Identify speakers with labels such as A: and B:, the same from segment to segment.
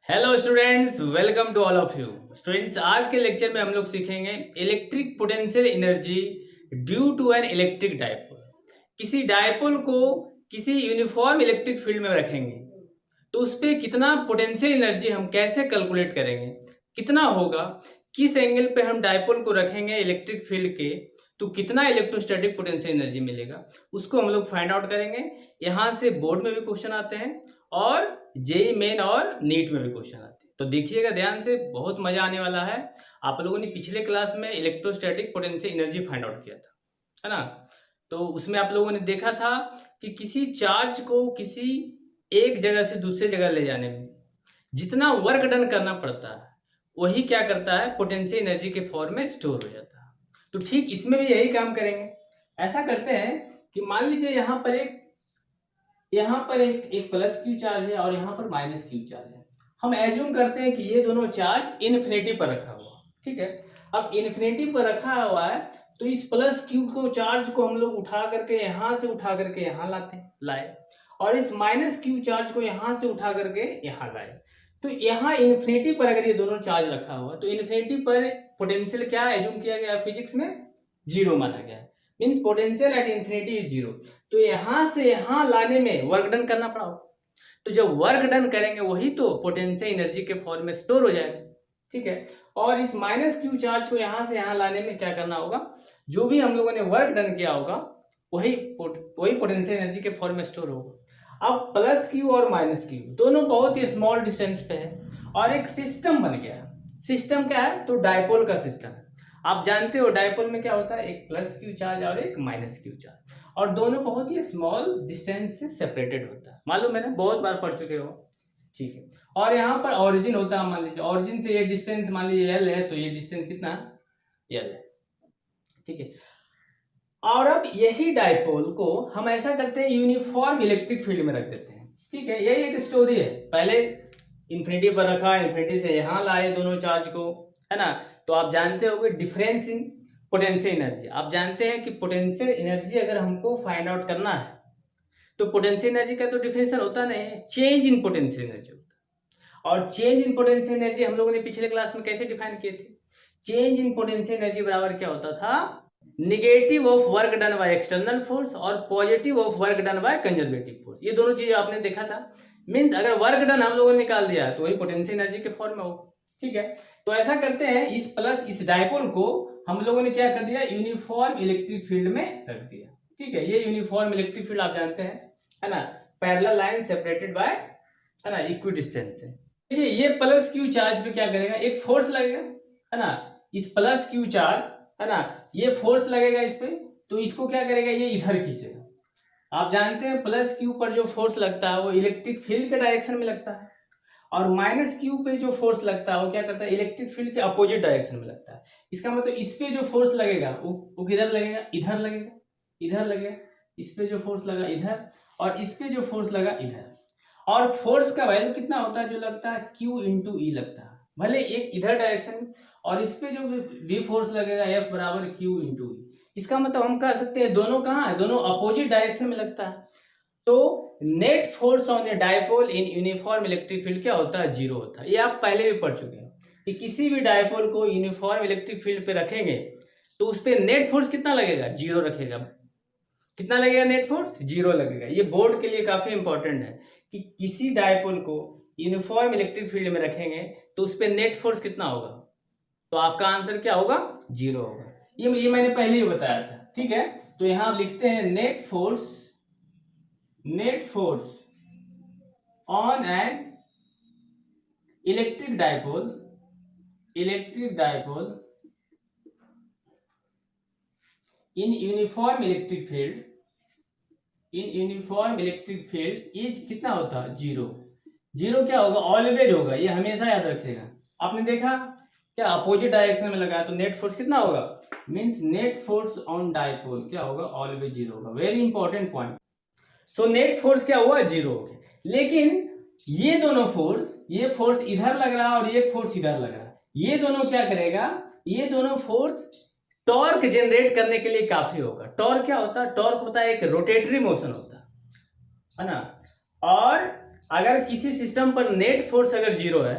A: Hello students, welcome to all of you students. आज के lecture में हम लोग सीखेंगे electric potential energy due to an electric dipole. किसी डायपोल को किसी यूनिफॉर्म इलेक्ट्रिक फील्ड में रखेंगे तो उस पर कितना पोटेंशियल एनर्जी हम कैसे कैलकुलेट करेंगे, कितना होगा, किस एंगल पे हम डायपोल को रखेंगे इलेक्ट्रिक फील्ड के तो कितना इलेक्ट्रोस्टैटिक पोटेंशियल एनर्जी मिलेगा, उसको हम लोग फाइंड आउट करेंगे। यहाँ से बोर्ड में भी क्वेश्चन आते हैं और जेई मेन और नीट में भी क्वेश्चन आते हैं, तो देखिएगा ध्यान से, बहुत मजा आने वाला है। आप लोगों ने पिछले क्लास में electrostatic potential energy find out किया था, है ना। तो उसमें आप लोगों ने देखा था कि किसी चार्ज को किसी एक जगह से दूसरे जगह ले जाने में जितना वर्क डन करना पड़ता है वही क्या करता है, पोटेंशियल एनर्जी के फॉर्म में स्टोर हो जाता है। तो ठीक इसमें भी यही काम करेंगे। ऐसा करते हैं कि मान लीजिए यहाँ पर एक प्लस क्यू चार्ज है और यहाँ पर माइनस क्यू चार्ज है। हम एज्यूम करते हैं कि ये दोनों चार्ज इन्फिनिटी पर रखा हुआ, ठीक है। अब इन्फिनिटी पर रखा हुआ है तो इस प्लस क्यू को चार्ज को हम लोग उठा करके यहाँ से उठा करके यहाँ लाए और इस माइनस क्यू चार्ज को यहाँ से उठा करके यहाँ लाए। तो यहाँ इन्फिनिटी पर अगर ये दोनों चार्ज रखा हुआ तो इन्फिनिटी पर पोटेंशियल क्या एज्यूम किया गया फिजिक्स में, जीरो माना गया। Means potential at infinity is zero. तो यहाँ से यहाँ लाने में वर्क डन करना पड़ा होगा। तो जब वर्क डन करेंगे वही तो पोटेंशियल एनर्जी के फॉर्म में स्टोर हो जाएगा, ठीक है। और इस माइनस क्यू चार्ज को यहाँ से यहाँ लाने में क्या करना होगा, जो भी हम लोगों ने वर्क डन किया होगा वही पोटेंशियल एनर्जी के फॉर्म में स्टोर होगा। अब प्लस क्यू और माइनस क्यू दोनों बहुत ही स्मॉल डिस्टेंस पे है और एक सिस्टम बन गया। सिस्टम क्या है, तो डायपोल का सिस्टम है। आप जानते हो डायपोल में क्या होता है, एक प्लस क्यू चार्ज और एक माइनस क्यू चार्ज, और दोनों बहुत ही स्मॉल डिस्टेंस से सेपरेटेड होता है। मालूम है ना, बहुत बार पढ़ चुके हो, ठीक है। और यहाँ पर ओरिजिन होता है, मान लीजिए ओरिजिन से ये डिस्टेंस मान लीजिए एल है, तो ये डिस्टेंस कितना एल है, ठीक है। और अब यही डायपोल को हम ऐसा करते हैं यूनिफॉर्म इलेक्ट्रिक फील्ड में रख देते हैं, ठीक है। यही एक स्टोरी है। पहले इन्फिनिटी पर रखा, इन्फिनिटी से यहाँ लाए दोनों चार्ज को, है ना। तो आप जानते होंगे डिफरेंस इन पोटेंशियल एनर्जी। आप जानते हैं कि पोटेंशियल एनर्जी अगर हमको फाइंड आउट करना है तो पोटेंशियल एनर्जी का तो डिफिनेशन होता नहीं है, चेंज इन पोटेंशियल एनर्जी होता है। और चेंज इन पोटेंशियल एनर्जी हम लोगों ने पिछले क्लास में कैसे डिफाइन किए थे, चेंज इन पोटेंशियल एनर्जी बराबर क्या होता था, negative of work done by external force और positive of work done by conservative force. ये दोनों चीजें आपने देखा था। मीन्स अगर वर्क डन हम लोगों ने निकाल दिया तो वही पोटेंशियल एनर्जी के फॉर्म में हो, ठीक है। तो ऐसा करते हैं, इस डायपोल को हम लोगों ने क्या कर दिया, यूनिफॉर्म इलेक्ट्रिक फील्ड में रख दिया, ठीक है। ये यूनिफॉर्म इलेक्ट्रिक फील्ड आप जानते हैं, है ना, पैरेलल लाइन सेपरेटेड बाय, है ना, इक्वी डिस्टेंस से। देखिए ये प्लस क्यू चार्ज पे क्या करेगा, एक फोर्स लगेगा, है ना, इस प्लस क्यू चार्ज, है ना, ये फोर्स लगेगा इस पे, तो इसको क्या करेगा, ये इधर खींचेगा। आप जानते हैं प्लस क्यू पर जो फोर्स लगता है वो इलेक्ट्रिक फील्ड के डायरेक्शन में लगता है, और माइनस क्यू पे जो फोर्स लगता है वो क्या करता है, इलेक्ट्रिक फील्ड के अपोजिट डायरेक्शन में लगता है। इसका मतलब इस पे जो फोर्स लगेगा वो किधर लगेगा, इधर लगेगा, इधर लगेगा। इस पे जो फोर्स लगा इधर, और इस पे जो फोर्स लगा इधर। और फोर्स का वैल्यू कितना होता है, जो लगता है Q इंटू ई लगता है, भले एक इधर डायरेक्शन, और इस पे जो भी फोर्स लगेगा F बराबर Q इंटू ई। इसका मतलब हम कह सकते हैं दोनों कहाँ है, दोनों अपोजिट डायरेक्शन में लगता है। तो net force on A dipole in uniform electric field क्या होता है, जीरो होता है। ये आप पहले भी पढ़ चुके हैं कि किसी भी डायपोल को यूनिफॉर्म इलेक्ट्रिक फील्ड पे रखेंगे तो उस पे नेट फोर्स कितना लगेगा, जीरो रखेगा। कितना लगेगा नेट फोर्स, जीरो लगेगा। ये बोर्ड के लिए काफी इंपॉर्टेंट है कि किसी डायपोल को यूनिफॉर्म इलेक्ट्रिक फील्ड में रखेंगे तो उस पे नेट फोर्स कितना होगा, तो आपका आंसर क्या होगा, जीरो होगा। ये मैंने पहले ही बताया था, ठीक है। तो यहाँ आप लिखते हैं net force on an electric dipole in uniform electric field is कितना होता है, जीरो। जीरो क्या होगा, ऑलवेज होगा, ये हमेशा याद रखिएगा। आपने देखा क्या, अपोजिट डायरेक्शन में लगा तो नेट फोर्स कितना होगा, means net force on dipole क्या होगा, ऑलवेज जीरो होगा। Very important point. So net force क्या हुआ, जीरो हो गया। लेकिन ये दोनों फोर्स, ये फोर्स इधर लग रहा है और ये फोर्स इधर लग रहा है, ये दोनों क्या करेगा, ये दोनों फोर्स टॉर्क जनरेट करने के लिए काफी होगा। टॉर्क क्या होता है, टॉर्क होता है एक रोटेटरी मोशन होता है ना, और अगर किसी सिस्टम पर नेट फोर्स अगर जीरो है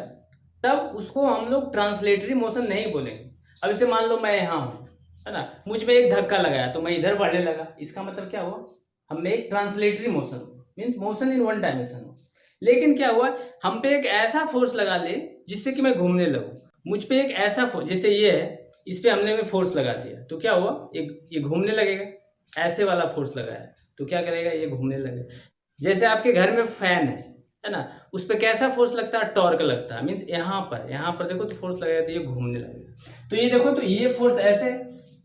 A: तब उसको हम लोग ट्रांसलेटरी मोशन नहीं बोलेंगे। अब इसे मान लो मैं यहाँ हूँ, है ना, मुझ में एक धक्का लगाया तो मैं इधर बढ़ने लगा, इसका मतलब क्या हुआ, हमें एक translatory motion means motion in one dimension हो। लेकिन क्या हुआ, हम पे एक ऐसा फोर्स लगा ले जिससे कि मैं घूमने लगूँ, मुझ पे एक ऐसा फोर्स, जैसे ये है, इस पे हमने फोर्स लगा दिया तो क्या हुआ, ये घूमने लगेगा, ऐसे वाला फोर्स लगाया तो क्या करेगा, ये घूमने लगेगा। जैसे आपके घर में फैन है ना, उस पर कैसा फोर्स लगता है, टॉर्क लगता है, मीन्स यहाँ पर देखो तो फोर्स लगेगा तो ये घूमने लगेगा। तो ये देखो तो ये फोर्स ऐसे,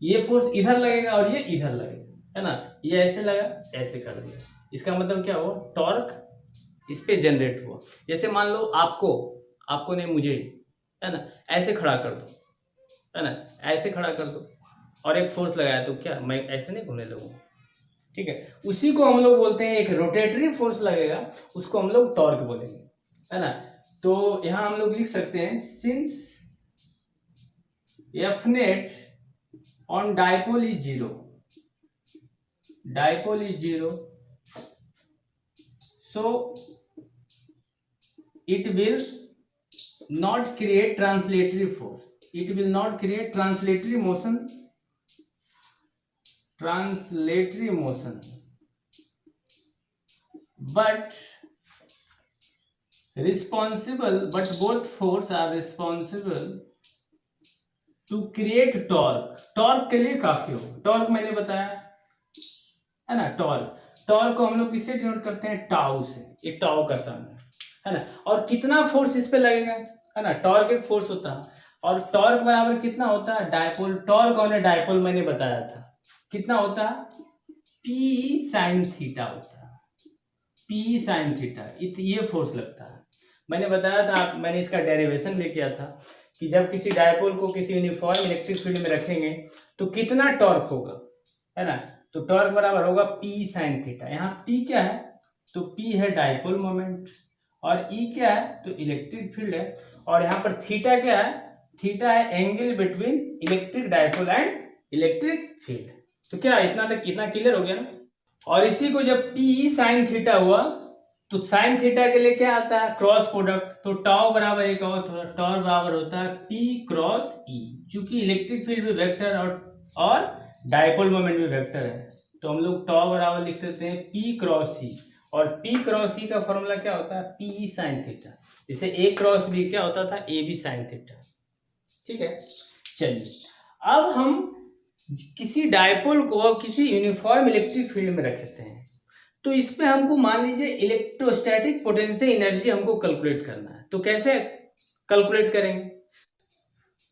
A: ये फोर्स इधर लगेगा और ये इधर लगेगा, है ना, ये ऐसे लगा ऐसे कर दिया, इसका मतलब क्या हुआ, टॉर्क इस पे जनरेट हुआ। जैसे मान लो आपको नहीं मुझे, है ना, ऐसे खड़ा कर दो, है ना, ऐसे खड़ा कर दो और एक फोर्स लगाया तो क्या मैं ऐसे नहीं घूमने लगूंगा, ठीक है। उसी को हम लोग बोलते हैं, एक रोटेटरी फोर्स लगेगा उसको हम लोग टॉर्क बोलेंगे, है ना। तो यहाँ हम लोग लिख सकते हैं, since F net on dipole is zero, dipole is zero, so it will not create translatory force, it will not create translatory motion, but both force are responsible to create torque के लिए काफी हो। Torque मैंने बताया, है ना, torque को हम लोग किससे डिनोट करते हैं, टाउ से, एक टाउ का टर्म है ना। और कितना फोर्स इस पे लगेगा, है ना, टॉर्क एक फोर्स होता है और टॉर्क बराबर कितना होता है, डायपोल, टॉर्क और डायपोल मैंने बताया था कितना होता है, पी साइन थीटा होता है, पी साइन थीटा, ये फोर्स लगता है। मैंने बताया था, मैंने इसका डेरिवेशन भी किया था कि जब किसी डायपोल को किसी यूनिफॉर्म इलेक्ट्रिक फील्ड में रखेंगे तो कितना टॉर्क होगा, है ना, तो टॉर्क बराबर होगा पी साइन थीटा। यहाँ पी क्या है, तो पी है डाइपोल मोमेंट और ई क्या है, तो इलेक्ट्रिक फील्ड है, और यहाँ पर थीटा क्या है, थीटा है angle between electric dipole and electric field. तो क्या इतना क्लियर हो गया ना। और इसी को जब पी साइन थीटा हुआ तो साइन थीटा के लिए क्या आता है, क्रॉस प्रोडक्ट, तो टाउ बराबर एक और टॉर बराबर होता है पी क्रॉस ई, चूंकि इलेक्ट्रिक फील्ड भी वेक्टर और डाइपोल मोमेंट भी वेक्टर है तो हम लोग टाउ बराबर लिख देते हैं पी क्रॉस सी, और पी क्रॉस सी का फॉर्मूला क्या होता है, पी साइन थीटा, जैसे ए क्रॉस बी क्या होता था, ए बी साइन थीटा, ठीक है। चलिए अब हम किसी डाइपोल को किसी यूनिफॉर्म इलेक्ट्रिक फील्ड में रखते हैं तो इस पे हमको मान लीजिए इलेक्ट्रोस्टैटिक पोटेंशियल एनर्जी हमको कैलकुलेट करना है। तो कैसे कैलकुलेट करेंगे,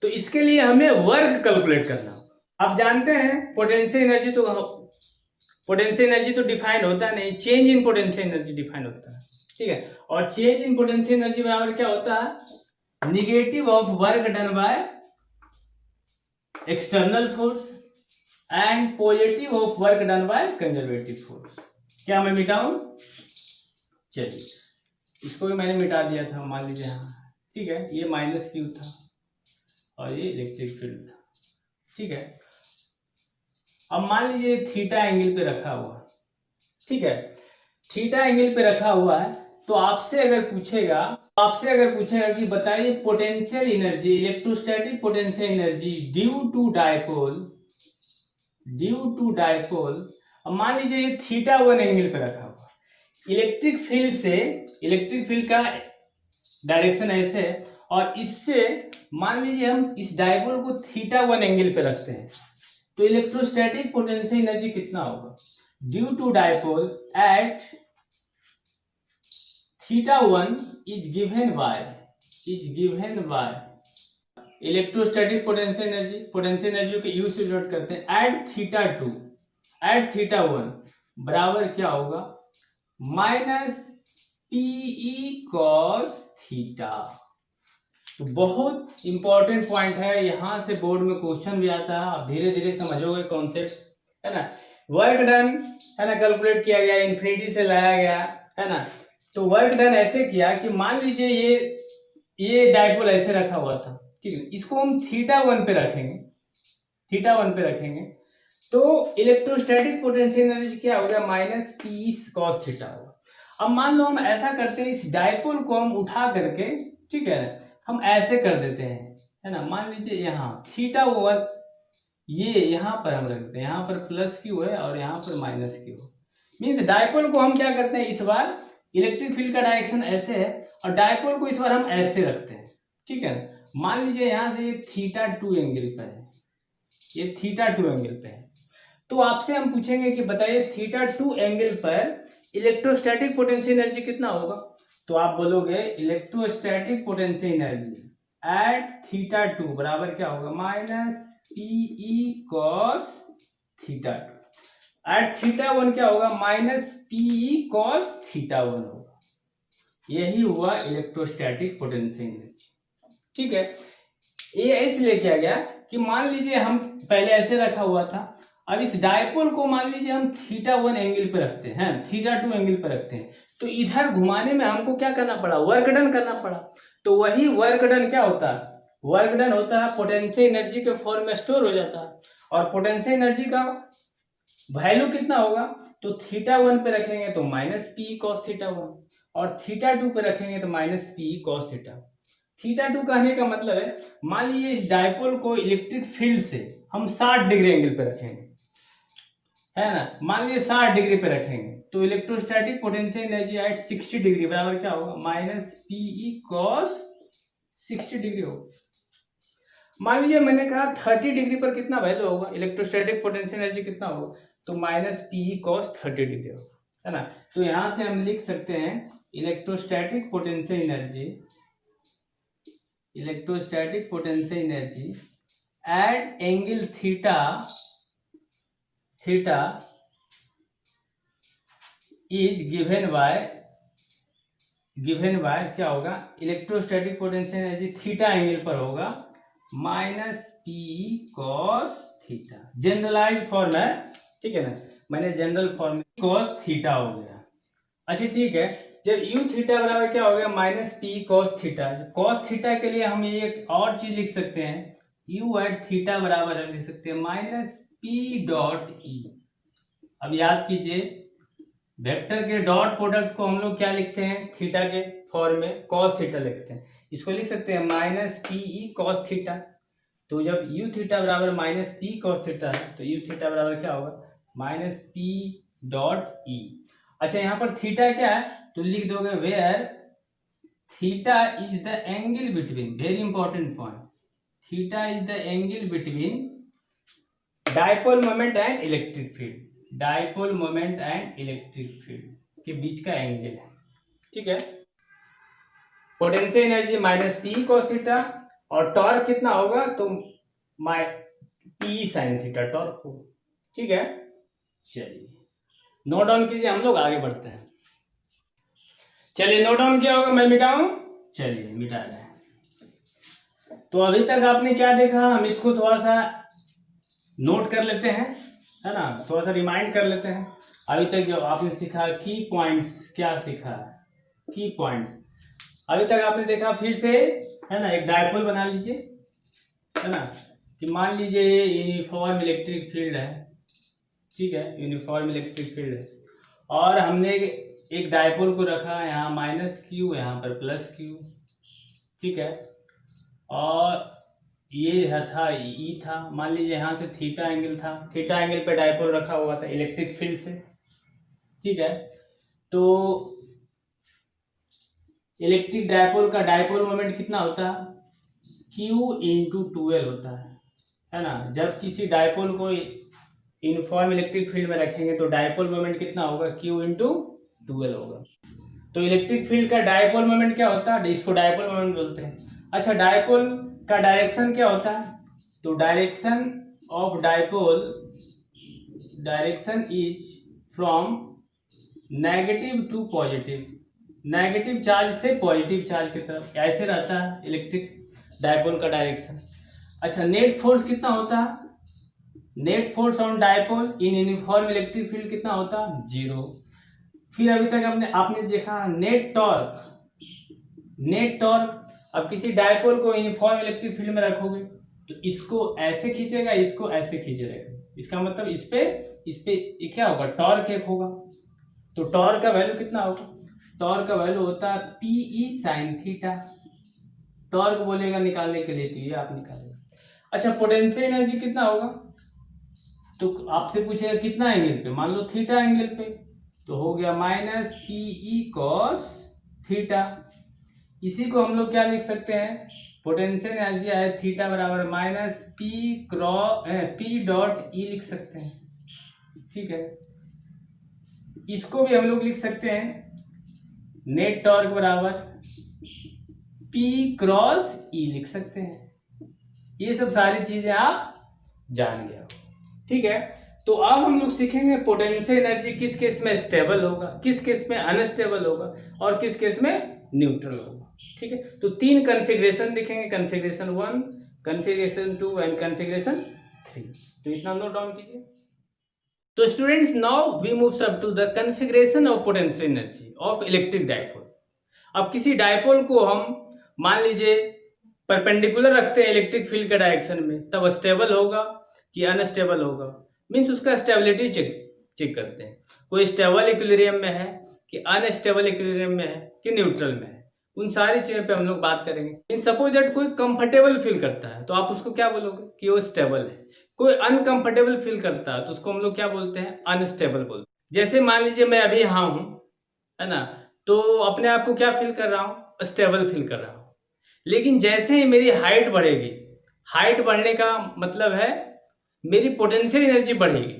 A: तो इसके लिए हमें वर्क कैलकुलेट करना। आप जानते हैं पोटेंशियल एनर्जी तो डिफाइन होता नहीं, change in potential energy define होता है, ठीक है। और चेंज इन पोटेंशियल एनर्जी बराबर क्या होता है, negative of work done by external force and positive of work done by conservative force. क्या मैं मिटाऊं, चलिए इसको भी मैंने मिटा दिया था, मान लीजिए, हाँ ठीक है, ये माइनस क्यू था और ये इलेक्ट्रिक फील्ड था, ठीक है। अब मान लीजिए थीटा एंगल पे रखा हुआ, ठीक है, थीटा एंगल पे रखा हुआ है तो आपसे अगर पूछेगा कि बताइए potential energy, electrostatic potential energy due to dipole. अब मान लीजिए ये थीटा वन एंगल पे रखा हुआ, इलेक्ट्रिक फील्ड का डायरेक्शन ऐसे है और इससे मान लीजिए हम इस डाइपोल को थीटा वन एंगल पे रखते हैं तो इलेक्ट्रोस्टैटिक पोटेंशियल एनर्जी कितना होगा, due to dipole at theta one is given by electrostatic potential energy के यूज से डिनोट करते हैं एट थीटा वन बराबर क्या होगा, माइनस पीई कॉस थीटा। तो बहुत इंपॉर्टेंट पॉइंट है, यहां से बोर्ड में क्वेश्चन भी आता है, आप धीरे धीरे समझोगे कॉन्सेप्ट, है ना। वर्क डन, है ना, कैलकुलेट किया गया, इन्फिनिटी से लाया गया, है ना। तो वर्क डन ऐसे किया कि मान लीजिए ये डाइपोल ऐसे रखा हुआ था, ठीक है, इसको हम थीटा वन पे रखेंगे तो इलेक्ट्रोस्टैटिक पोटेंशियल एनर्जी क्या हो गया, माइनस पी कॉस थीटा होगा। अब मान लो हम ऐसा करते हैं, इस डायपोल को हम उठा करके, ठीक है, हम ऐसे कर देते हैं, है ना। मान लीजिए यहाँ थीटा ओवर ये यहाँ पर हम रखते हैं, यहाँ पर प्लस क्यू है और यहाँ पर माइनस क्यू। मीन्स डायपोल को हम क्या करते हैं, इस बार इलेक्ट्रिक फील्ड का डायरेक्शन ऐसे है और डायपोल को इस बार हम ऐसे रखते हैं, ठीक है। मान लीजिए यहाँ से ये थीटा 2 एंगल पर है, ये थीटा 2 एंगल पे है। तो आपसे हम पूछेंगे कि बताइए थीटा 2 एंगल पर इलेक्ट्रोस्टैटिक पोटेंशियल एनर्जी कितना होगा। तो आप बोलोगे electrostatic potential energy at theta 2 बराबर क्या होगा, minus PE cos theta 2। At theta 1 क्या होगा, माइनस पीई कॉस थीटा 1 होगा। यही हुआ इलेक्ट्रोस्टैटिक पोटेंशियल एनर्जी, ठीक है। ये इसलिए किया गया कि मान लीजिए हम पहले ऐसे रखा हुआ था, अब इस डायपोल को मान लीजिए हम थीटा 1 एंगल पर रखते हैं, थीटा 2 एंगल पर रखते हैं, तो इधर घुमाने में हमको क्या करना पड़ा, वर्क डन करना पड़ा। तो वही वर्क डन क्या होता है, वर्क डन होता है पोटेंशियल एनर्जी के फॉर्म में स्टोर हो जाता है। और पोटेंशियल एनर्जी का वैल्यू कितना होगा, तो थीटा 1 पे रखेंगे तो माइनस पी कॉस थीटा 1 और थीटा 2 पे रखेंगे तो minus P cos theta. Theta 2 कहने का मतलब है, मान लीजिए इस डायपोल को इलेक्ट्रिक फील्ड से हम 60 डिग्री एंगल पे रखेंगे, है ना, मान लीजिए 60 डिग्री पे रखेंगे, तो electrostatic potential energy eight 60 degree बराबर क्या होगा, माइनस पीई कॉस 60 डिग्री होगा। मान लीजिए मैंने कहा 30 डिग्री पर कितना वैल्यू होगा, इलेक्ट्रोस्टैटिक पोटेंशियल एनर्जी कितना होगा, तो माइनस पीई कॉस 30 डिग्री होगा, है ना। तो यहाँ से हम लिख सकते हैं electrostatic potential energy, electrostatic potential energy at angle theta is given by क्या होगा, electrostatic potential energy theta angle पर होगा minus P cos theta. Generalize form है, ठीक है ना, मैंने जनरल फॉर्म कॉस थीटा हो गया। अच्छा ठीक है, जब यू थीटा बराबर क्या हो गया, minus P cos theta. Cos theta के लिए हम एक और चीज लिख सकते हैं, यू एट थीटा बराबर हम लिख सकते हैं माइनस पी डॉट ई। अब याद कीजिए, वेक्टर के डॉट प्रोडक्ट को हम लोग क्या लिखते हैं, थीटा के फॉर्म में कॉस थीटा लिखते हैं, इसको लिख सकते हैं minus P E cos theta. तो जब यू थीटा बराबर माइनस पी कॉस थीटा है तो यू थीटा बराबर क्या होगा, माइनस पी डॉट ई। अच्छा यहाँ पर थीटा क्या है, तो लिख दोगे where theta is the angle between, very important point, theta is the angle between dipole moment and electric field, dipole moment and electric field के बीच का एंगल है, ठीक है। Potential energy minus P cos theta और torque कितना होगा, तो पी साइन थीटा टॉर्क हो, ठीक है। चलिए नोट डाउन कीजिए, हम लोग आगे बढ़ते हैं। चलिए नोट डाउन किया होगा, मैं मिटाऊं, चलिए मिटा दें। तो अभी तक आपने क्या देखा, हम इसको थोड़ा सा नोट कर लेते हैं, है ना, थोड़ा सा रिमाइंड कर लेते हैं। अभी तक जो आपने सीखा की पॉइंट्स, क्या सीखा, की पॉइंट्स अभी तक आपने देखा, फिर से, है ना, एक डायपोल बना लीजिए, है ना, कि मान लीजिए ये यूनिफॉर्म इलेक्ट्रिक फील्ड है, ठीक है, यूनिफॉर्म इलेक्ट्रिक फील्ड है और हमने एक डायपोल को रखा यहाँ माइनस क्यू, यहाँ पर प्लस क्यू, ठीक है, और ये था ई था, मान लीजिए यहाँ से थीटा एंगल था, थीटा एंगल पे डायपोल रखा हुआ था इलेक्ट्रिक फील्ड से, ठीक है। तो इलेक्ट्रिक डायपोल का डायपोल मोमेंट कितना होता है, Q इंटू 12 होता है ना। जब किसी डायपोल को यूनिफॉर्म इलेक्ट्रिक फील्ड में रखेंगे तो डायपोल मोमेंट कितना होगा, Q इंटू 12 होगा। तो इलेक्ट्रिक फील्ड का डायपोल मोमेंट क्या होता है, इसको डायपोल मोमेंट बोलते हैं। अच्छा डायपोल का डायरेक्शन क्या होता है, तो direction of direction is from negative to positive, negative charge से पॉजिटिव चार्ज की तरफ, ऐसे रहता है इलेक्ट्रिक डायपोल का डायरेक्शन। अच्छा नेट फोर्स कितना होता है, net force on dipole in uniform electric field कितना होता है, 0। फिर अभी तक आपने देखा नेट टॉर्क, नेट टॉर्क। अब किसी डायपोल को यूनिफॉर्म इलेक्ट्रिक फील्ड में रखोगे तो इसको ऐसे खींचेगा, इसको ऐसे खींचेगा, इसका मतलब इस पे क्या होगा, टॉर्क एक होगा। तो टॉर्क का वैल्यू कितना होगा, टॉर्क का वैल्यू होता है पीई साइन थीटा। टॉर्क बोलेगा निकालने के लिए तो ये आप निकालेंगे। अच्छा, पोटेंशियल एनर्जी कितना होगा, तो आपसे पूछेगा कितना एंगल पे, मान लो थीटा एंगल पे, तो हो गया माइनस पीई कॉस थीटा। इसी को हम लोग क्या लिख सकते हैं, पोटेंशियल एनर्जी है थीटा बराबर माइनस पी डॉट ई लिख सकते हैं। ठीक है, इसको भी हम लोग लिख सकते हैं नेट टॉर्क बराबर पी क्रॉस ई लिख सकते हैं। ये सब सारी चीजें आप जान गए हो। ठीक है, तो अब हम लोग सीखेंगे पोटेंशियल एनर्जी किस केस में स्टेबल होगा, किस केस में अनस्टेबल होगा और किस केस में न्यूट्रल होगा। ठीक है, तो 3 कॉन्फ़िगरेशन दिखेंगे, कॉन्फ़िगरेशन 1, कॉन्फ़िगरेशन 2 एंड कॉन्फ़िगरेशन 3। तो इतना नोट डाउन कीजिए। तो students, now we moves up to the configuration of potential energy of electric dipole. अब किसी डाइपोल को हम मान लीजिए परपेंडिकुलर रखते हैं इलेक्ट्रिक फील्ड के डायरेक्शन में, तब स्टेबल होगा कि अनस्टेबल होगा, मीन्स उसका स्टेबिलिटी चेक करते हैं। कोई स्टेबल इक्विलिब्रियम में है कि अनस्टेबल इक्विलिब्रियम में है कि न्यूट्रल में है, उन सारी चीज़ों पे हम लोग बात करेंगे। इन सपोज दैट कोई कंफर्टेबल फील करता है तो आप उसको क्या बोलोगे कि वो स्टेबल है। कोई अनकंफर्टेबल फील करता है तो उसको हम लोग क्या बोलते हैं, अनस्टेबल बोलते हैं। जैसे मान लीजिए मैं अभी यहाँ हूँ, है ना, तो अपने आप को क्या फील कर रहा हूँ, स्टेबल फील कर रहा हूँ। लेकिन जैसे ही मेरी हाइट बढ़ेगी, हाइट बढ़ने का मतलब है मेरी पोटेंशियल एनर्जी बढ़ेगी,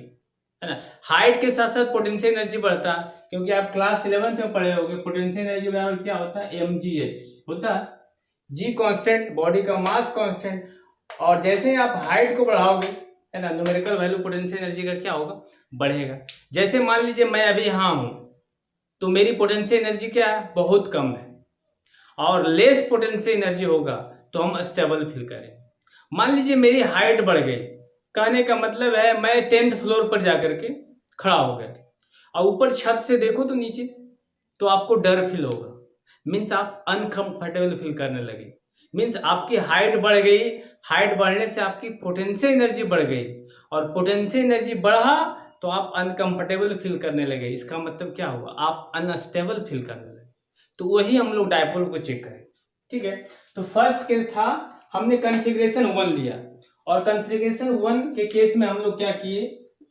A: है ना। हाइट के साथ साथ पोटेंशियल एनर्जी बढ़ता है, क्योंकि आप क्लास 11th में पढ़े होंगे पोटेंशियल एनर्जी बराबर क्या होता है, mgh होता है, g कांस्टेंट, बॉडी का मास कांस्टेंट। और जैसे ही आप हाइट को बढ़ाओगे, है ना, न्यूमेरिकल वैल्यू पोटेंशियल एनर्जी का क्या होगा, बढ़ेगा। जैसे मान लीजिए मैं अभी यहाँ हूँ तो मेरी पोटेंशियल एनर्जी क्या है, बहुत कम है, और लेस पोटेंशियल एनर्जी होगा तो हम स्टेबल फील करेंगे। मान लीजिए मेरी हाइट बढ़ गई, कहने का मतलब है मैं 10th फ्लोर पर जाकर के खड़ा हो गया और ऊपर छत से देखो तो नीचे, तो आपको डर फील होगा, मीन्स आप अनकंफर्टेबल फील करने लगे, मीन्स आपकी हाइट बढ़ गई। हाइट बढ़ने से आपकी पोटेंशियल एनर्जी बढ़ गई, और पोटेंशियल एनर्जी बढ़ा तो आप अनकंफर्टेबल फील करने लगे। इसका मतलब क्या हुआ, आप अनस्टेबल फील करने लगे। तो वही हम लोग डायपोल को चेक करें। ठीक है, तो फर्स्ट केस था, हमने कॉन्फ़िगरेशन 1 लिया, और कॉन्फ़िगरेशन 1 के केस में हम लोग क्या किए,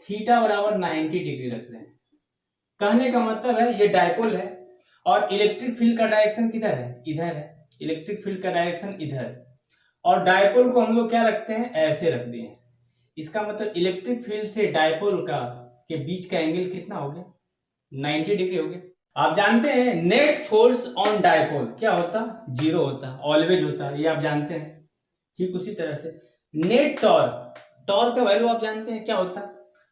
A: थीटा बराबर 90 डिग्री रख रहे हैं। कहने का मतलब है ये डायपोल है और इलेक्ट्रिक फील्ड का डायरेक्शन किधर है, इधर है, इलेक्ट्रिक फील्ड का डायरेक्शन इधर, और डायपोल को हम लोग क्या रखते हैं, ऐसे रख दिए हैं। इसका मतलब इलेक्ट्रिक फील्ड से डायपोल का के बीच का एंगल कितना हो गया, 90 डिग्री हो गया। आप जानते हैं नेट फोर्स ऑन डायपोल क्या होता, 0 होता, ऑलवेज होता है, ये आप जानते हैं। ठीक उसी तरह से नेट टॉर्क, टॉर्क का वैल्यू आप जानते हैं क्या होता है।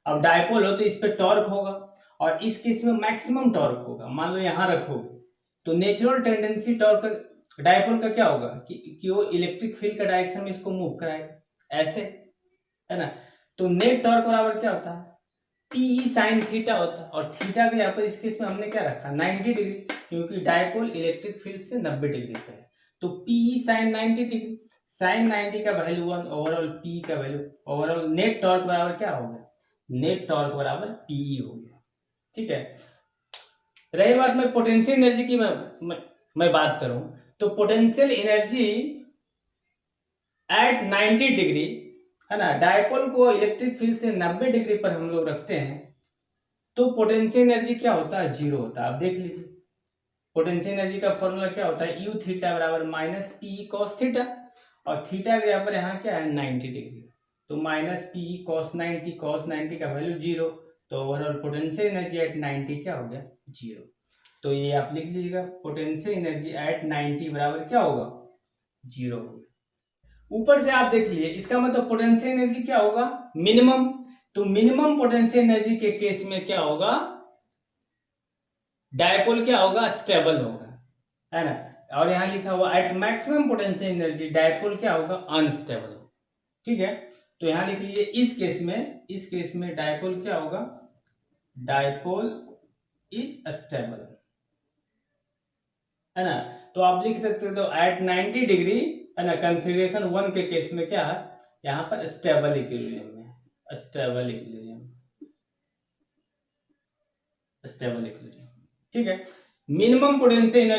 A: अब डायपोल हो तो इस पे टॉर्क होगा, और इस केस में मैक्सिमम टॉर्क होगा। मान लो यहां रखोगे तो नेचुरल टेंडेंसी टॉर्क डायपोल का क्या होगा कि वो इलेक्ट्रिक फील्ड का डायरेक्शन में इसको मूव कराएगा, ऐसे, है ना। तो नेट टॉर्क बराबर क्या होता है, पीई साइन थीटा होता है, और थीटा के यहाँ पर इस केस में हमने क्या रखा, 90 डिग्री, क्योंकि डायपोल इलेक्ट्रिक फील्ड से 90 डिग्री पे है। तो पीई साइन 90 डिग्री, साइन 90 का वैल्यू 1, ओवरऑल पी का वैल्यू, ओवरऑल नेट टॉर्क बराबर क्या हो गया, नेट टॉर्क बराबर पीई हो गया। ठीक है, रही बात में पोटेंशियल एनर्जी की मैं बात करूं, तो पोटेंशियल एनर्जी एट 90 डिग्री, है ना, डायपोल को इलेक्ट्रिक फील्ड से 90 डिग्री पर हम लोग रखते हैं, तो पोटेंशियल एनर्जी क्या होता है, 0 होता है। आप देख लीजिए पोटेंशियल एनर्जी का फॉर्मूला क्या होता है, यू थीटा बराबर माइनस पी कॉस थीटा, और थीटा के यहाँ पर यहाँ क्या है, 90 डिग्री, तो माइनस पी कॉस 90, कॉस 90 का वैल्यू 0, तो ओवरऑल पोटेंशियल एनर्जी एट 90 क्या हो गया, 0। तो ये आप लिख लीजिएगा, पोटेंशियल एनर्जी एट 90 बराबर क्या होगा, 0 होगा। ऊपर से आप देख लिए, इसका मतलब पोटेंशियल एनर्जी क्या होगा, मिनिमम। तो मिनिमम पोटेंशियल एनर्जी के केस में क्या होगा, डायपोल क्या होगा, स्टेबल होगा, है ना। और यहां लिखा हुआ at maximum potential energy dipole क्या होगा, अनस्टेबल। ठीक है, तो यहां लिख लीजिए इस केस में डायपोल क्या होगा, डायपोल इज स्टेबल, है ना। तो आप लिख सकते हो तो एट 90 डिग्री, है ना, कॉन्फ़िगरेशन 1 के केस में क्या है, यहाँ पर स्टेबल इक्विलिब्रियम में, स्टेबल इक्विलिब्रियम, स्टेबल इक्विलिब्रियम। ठीक है, मिनिमम पोटेंशियल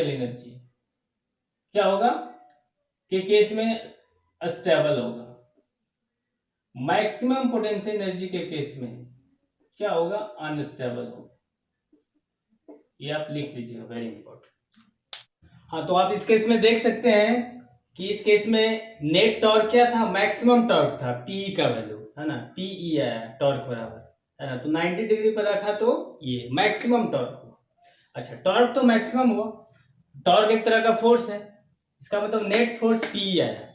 A: एनर्जी क्या होगा के केस में स्टेबल होगा, मैक्सिमम पोटेंशियल एनर्जी के केस में क्या होगा, अनस्टेबल होगा। ये आप लिख लीजिएगा, वेरी इंपॉर्टेंट। हाँ, तो आप इस केस में देख सकते हैं कि इस केस में नेट टॉर्क क्या था, मैक्सिमम टॉर्क था, पी का वैल्यू है ना, पी आया टॉर्क बराबर है ना, तो 90 डिग्री पर रखा तो ये मैक्सिमम टॉर्क हुआ। अच्छा, टॉर्क तो मैक्सिमम हुआ, टॉर्क एक तरह का फोर्स है, इसका मतलब नेट फोर्स पी आया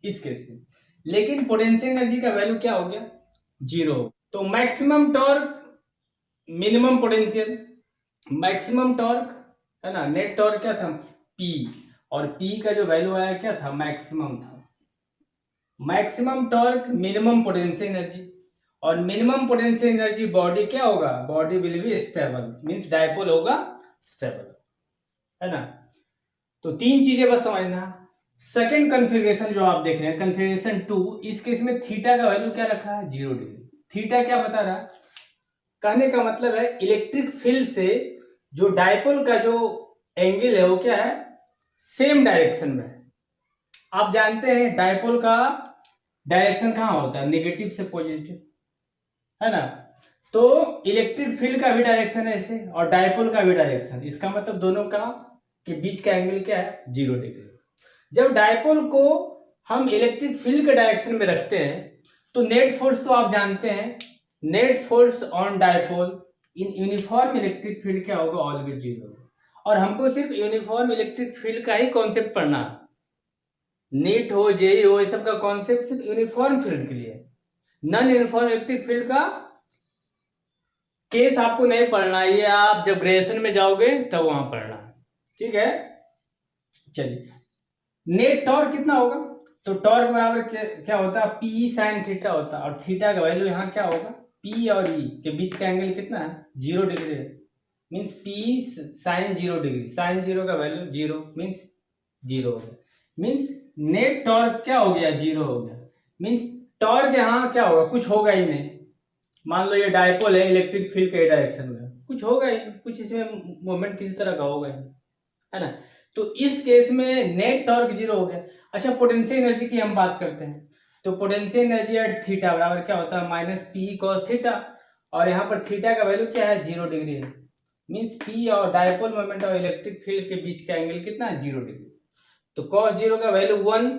A: इस केस में, लेकिन पोटेंशियल एनर्जी का वैल्यू क्या हो गया, 0। तो maximum torque minimum potential, maximum torque है ना, नेट टॉर्क क्या था, पी, और पी का जो वैल्यू आया क्या था, मैक्सिमम था। Maximum torque minimum potential energy, और मिनिमम पोटेंशियल एनर्जी बॉडी क्या होगा, body will be stable, means dipole होगा स्टेबल, है ना। तो 3 चीजें बस समझना। सेकंड कन्फिग्रेशन जो आप देख रहे हैं, कन्फिग्रेशन 2, इस केस में थीटा का वैल्यू क्या रखा है, 0 डिग्री। थीटा क्या बता रहा, कहने का मतलब है इलेक्ट्रिक फील्ड से जो डायपोल का जो एंगल है वो क्या है, सेम डायरेक्शन में है। आप जानते हैं डायपोल का डायरेक्शन कहाँ होता है, नेगेटिव से पॉजिटिव, है ना। तो इलेक्ट्रिक फील्ड का भी डायरेक्शन है ऐसे, और डायपोल का भी डायरेक्शन, इसका मतलब दोनों का के बीच का एंगल क्या है, 0 डिग्री। जब डायपोल को हम इलेक्ट्रिक फील्ड के डायरेक्शन में रखते हैं तो नेट फोर्स तो आप जानते हैं, net force on dipole in uniform electric field क्या होगा, ऑलवेज 0। और हमको सिर्फ यूनिफॉर्म इलेक्ट्रिक फील्ड का ही कॉन्सेप्ट पढ़ना, नीट हो, जेई हो, ये सब का कॉन्सेप्ट सिर्फ यूनिफॉर्म फील्ड के लिए, नॉन यूनिफॉर्म इलेक्ट्रिक फील्ड का केस आपको नहीं पढ़ना, ये आप जब ग्रेजुएशन में जाओगे तब वहां पढ़ना, ठीक है। चलिए, नेट टॉर्क कितना होगा, तो टॉर्क बराबर क्या होता है, पी साइन थीटा होता है, और थीटा का वैल्यू यहाँ क्या होगा, पी और ई के बीच का एंगल कितना है, 0 डिग्री है, means P sine 0 degree, sine 0 का वैल्यू 0 मीन्स 0 हो गया, मीन्स नेट टॉर्क क्या हो गया, 0 हो गया। मीन्स टॉर्क यहाँ क्या होगा, कुछ होगा ही नहीं। मान लो ये डायपोल है इलेक्ट्रिक फील्ड के डायरेक्शन में, कुछ होगा ही, कुछ इसमें मोमेंट किसी तरह का होगा ही, है ना। तो इस केस में नेट टॉर्क 0 हो गया। अच्छा, पोटेंशियल एनर्जी की हम बात करते हैं, तो पोटेंशियल एनर्जी एट थीटा बराबर क्या होता है, माइनस पी कॉस थीटा, और यहाँ पर थीटा का वैल्यू क्या है, 0 डिग्री है, मीन्स पी और डायपोल मोमेंट और इलेक्ट्रिक फील्ड के बीच का एंगल कितना है, 0 डिग्री। तो कॉस 0 का वैल्यू 1,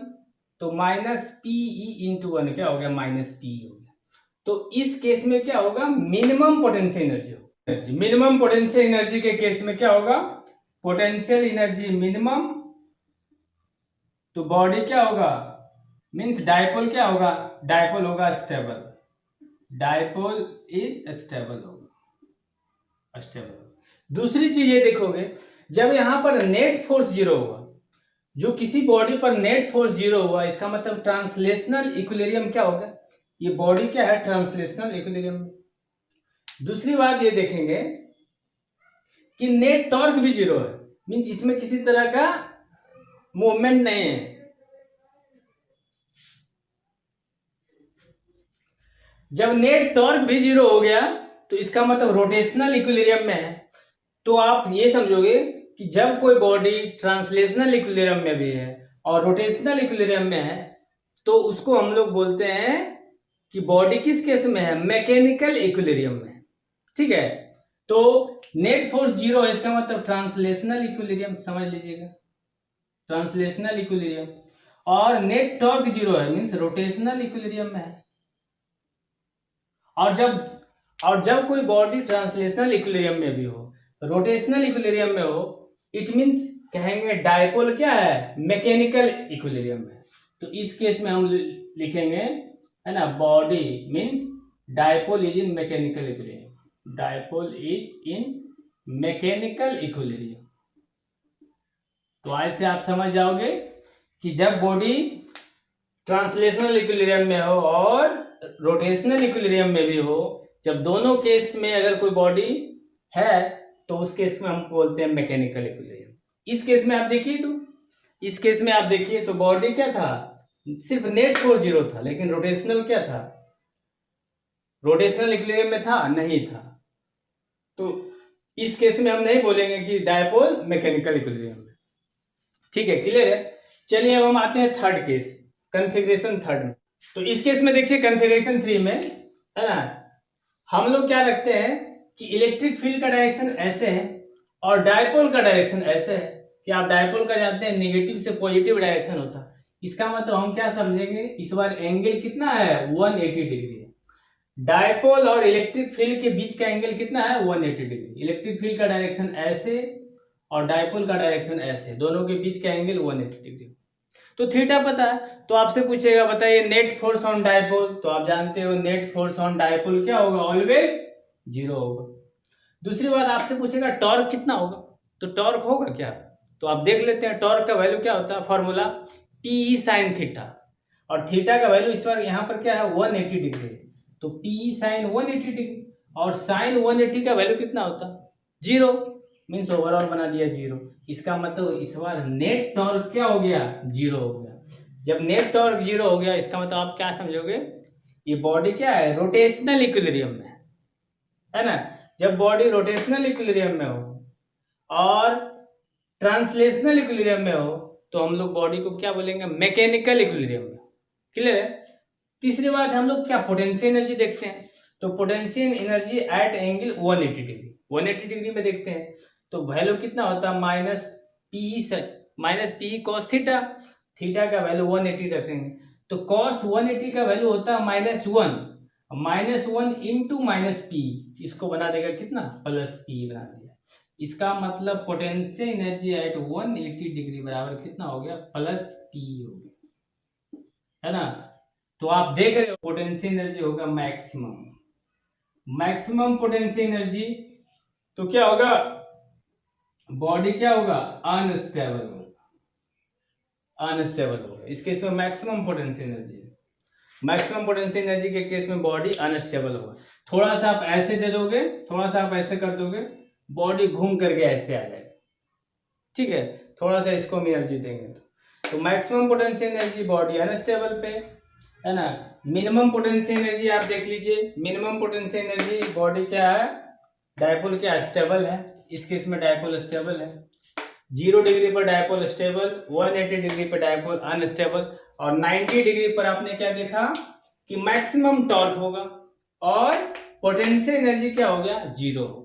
A: तो माइनस पी ई इंटू 1 क्या हो गया, माइनस पी हो गया। तो इस केस में क्या होगा, मिनिमम पोटेंशियल एनर्जी होगा। मिनिमम पोटेंशियल एनर्जी के केस में क्या होगा, पोटेंशियल एनर्जी मिनिमम, तो बॉडी क्या होगा, मींस डायपोल क्या होगा, डायपोल होगा स्टेबल, डायपोल इज स्टेबल होगा, स्टेबल। दूसरी चीज ये देखोगे, जब यहां पर नेट फोर्स 0 हुआ, जो किसी बॉडी पर नेट फोर्स 0 हुआ, इसका मतलब ट्रांसलेशनल इक्विलिब्रियम क्या होगा, ये बॉडी क्या है, ट्रांसलेशनल इक्विलिब्रियम। दूसरी बात ये देखेंगे कि नेट टॉर्क भी 0 है, मींस इसमें किसी तरह का मूवमेंट नहीं है। जब नेट टॉर्क भी 0 हो गया तो इसका मतलब रोटेशनल इक्विलिब्रियम में है। तो आप ये समझोगे कि जब कोई बॉडी ट्रांसलेशनल इक्विलिब्रियम में भी है और रोटेशनल इक्विलिब्रियम में है, तो उसको हम लोग बोलते हैं कि बॉडी किस केस में है, मैकेनिकल इक्विलिब्रियम में, ठीक है। तो नेट फोर्स 0 है, इसका मतलब ट्रांसलेशनल इक्विलिब्रियम, समझ लीजिएगा, ट्रांसलेशनल इक्विलिब्रियम। और नेट टॉर्क 0 है, मींस रोटेशनल इक्विलिब्रियम में है। और जब कोई बॉडी ट्रांसलेशनल इक्विलिब्रियम में भी हो, रोटेशनल इक्विलिब्रियम में हो, इट मींस कहेंगे डायपोल क्या है, मैकेनिकल इक्विलिब्रियम में। तो इस केस में हम लिखेंगे, है ना, body means dipole is in mechanical equilibrium, dipole is in mechanical equilibrium. तो ऐसे आप समझ जाओगे कि जब बॉडी ट्रांसलेशनल इक्विलिब्रियम में हो और रोटेशनल इक्विलिब्रियम में भी हो, जब दोनों केस में अगर कोई बॉडी है तो उस केस में हम बोलते हैं मैकेनिकल इक्विलिब्रियम। इस केस में आप देखिए, तो इस केस में आप देखिए तो बॉडी क्या था, सिर्फ नेट फोर्स 0 था, लेकिन रोटेशनल क्या था, रोटेशनल इक्विलिब्रियम में था, नहीं था। तो इस केस में हम नहीं बोलेंगे कि डायपोल मैकेनिकल इक्विलिब्रियम में। ठीक है, क्लियर है। चलिए अब हम आते हैं थर्ड केस, कन्फिग्रेशन थर्ड में। तो इस केस में देखिए कन्फिग्रेशन 3 में, है ना, हम लोग क्या रखते हैं कि इलेक्ट्रिक फील्ड का डायरेक्शन ऐसे है और डायपोल का डायरेक्शन ऐसे है कि आप डायपोल का जानते हैं नेगेटिव से पॉजिटिव डायरेक्शन होता है। इसका मतलब हम क्या समझेंगे, इस बार एंगल कितना है, 180 डिग्री है। डायपोल और इलेक्ट्रिक फील्ड के बीच का एंगल कितना है, 180 डिग्री। इलेक्ट्रिक फील्ड का डायरेक्शन ऐसे और डायपोल का डायरेक्शन ऐसे, दोनों के बीच का एंगल 180 डिग्री। तो थीटा पता है, तो आपसे पूछेगा बताइए नेट फोर्स ऑन डायपोल, तो आप जानते हो नेट फोर्स ऑन डायपोल क्या होगा, ऑलवेज 0 होगा। दूसरी बात आपसे पूछेगा टॉर्क कितना होगा, तो टॉर्क होगा क्या, तो आप देख लेते हैं टॉर्क का वैल्यू क्या होता है, फॉर्मूला टी साइन थीटा, और थीटा का वैल्यू इस बार यहाँ पर क्या है 180 डिग्री, तो पी साइन 180 डिग्री, और साइन 180 का वैल्यू कितना होता है 0, मीन्स ओवरऑल बना दिया 0। इसका मतलब इस बार नेट टॉर्क क्या हो गया, 0 हो गया। जब नेट टॉर्क 0 हो गया इसका मतलब आप क्या समझोगे, ये बॉडी क्या है, रोटेशनल इक्विलिब्रियम में है ना। जब बॉडी रोटेशनल इक्विलिब्रियम में हो और ट्रांसलेशनल इक्विलिब्रियम में हो तो हम लोग बॉडी को क्या बोलेंगे, मैकेनिकल इक्विलिब्रियम में। क्लियर है। तीसरी बात हम लोग क्या पोटेंशियल एनर्जी देखते हैं, तो potential energy at angle 180 degree, 180 degree में देखते हैं, तो वैल्यू कितना होता है minus P cos theta, theta का वैल्यू 180 रखेंगे, तो कॉस 180 का वैल्यू होता है -1 इंटू माइनस पी, इसको बना देगा कितना, प्लस पी बना दिया। इसका मतलब पोटेंशियल एनर्जी एट 180 डिग्री बराबर कितना हो गया, प्लस पी हो गया, है ना। तो आप देख रहे हो पोटेंशियल एनर्जी होगा मैक्सिमम पोटेंशियल एनर्जी, तो क्या होगा, बॉडी क्या होगा, अनस्टेबल होगा। इस केस में मैक्सिमम पोटेंशियल एनर्जी के केस में बॉडी अनस्टेबल होगा। थोड़ा सा आप ऐसे दे दोगे, थोड़ा सा आप ऐसे कर दोगे, बॉडी घूम करके ऐसे आ जाएगा, ठीक है। थोड़ा सा इसको हम एनर्जी देंगे तो maximum potential energy body unstable पे, है ना। मिनिमम पोटेंशियल एनर्जी आप देख लीजिए, मिनिमम पोटेंशियल एनर्जी बॉडी क्या है, डायपोल क्या स्टेबल है, इस केस में डायपोल स्टेबल है, 0 डिग्री पर डायपोल स्टेबल, 180 डिग्री पर डायपोल अनस्टेबल, और 90 डिग्री पर आपने क्या देखा कि मैक्सिमम टॉर्क होगा और पोटेंशियल एनर्जी क्या हो गया, 0 होगा।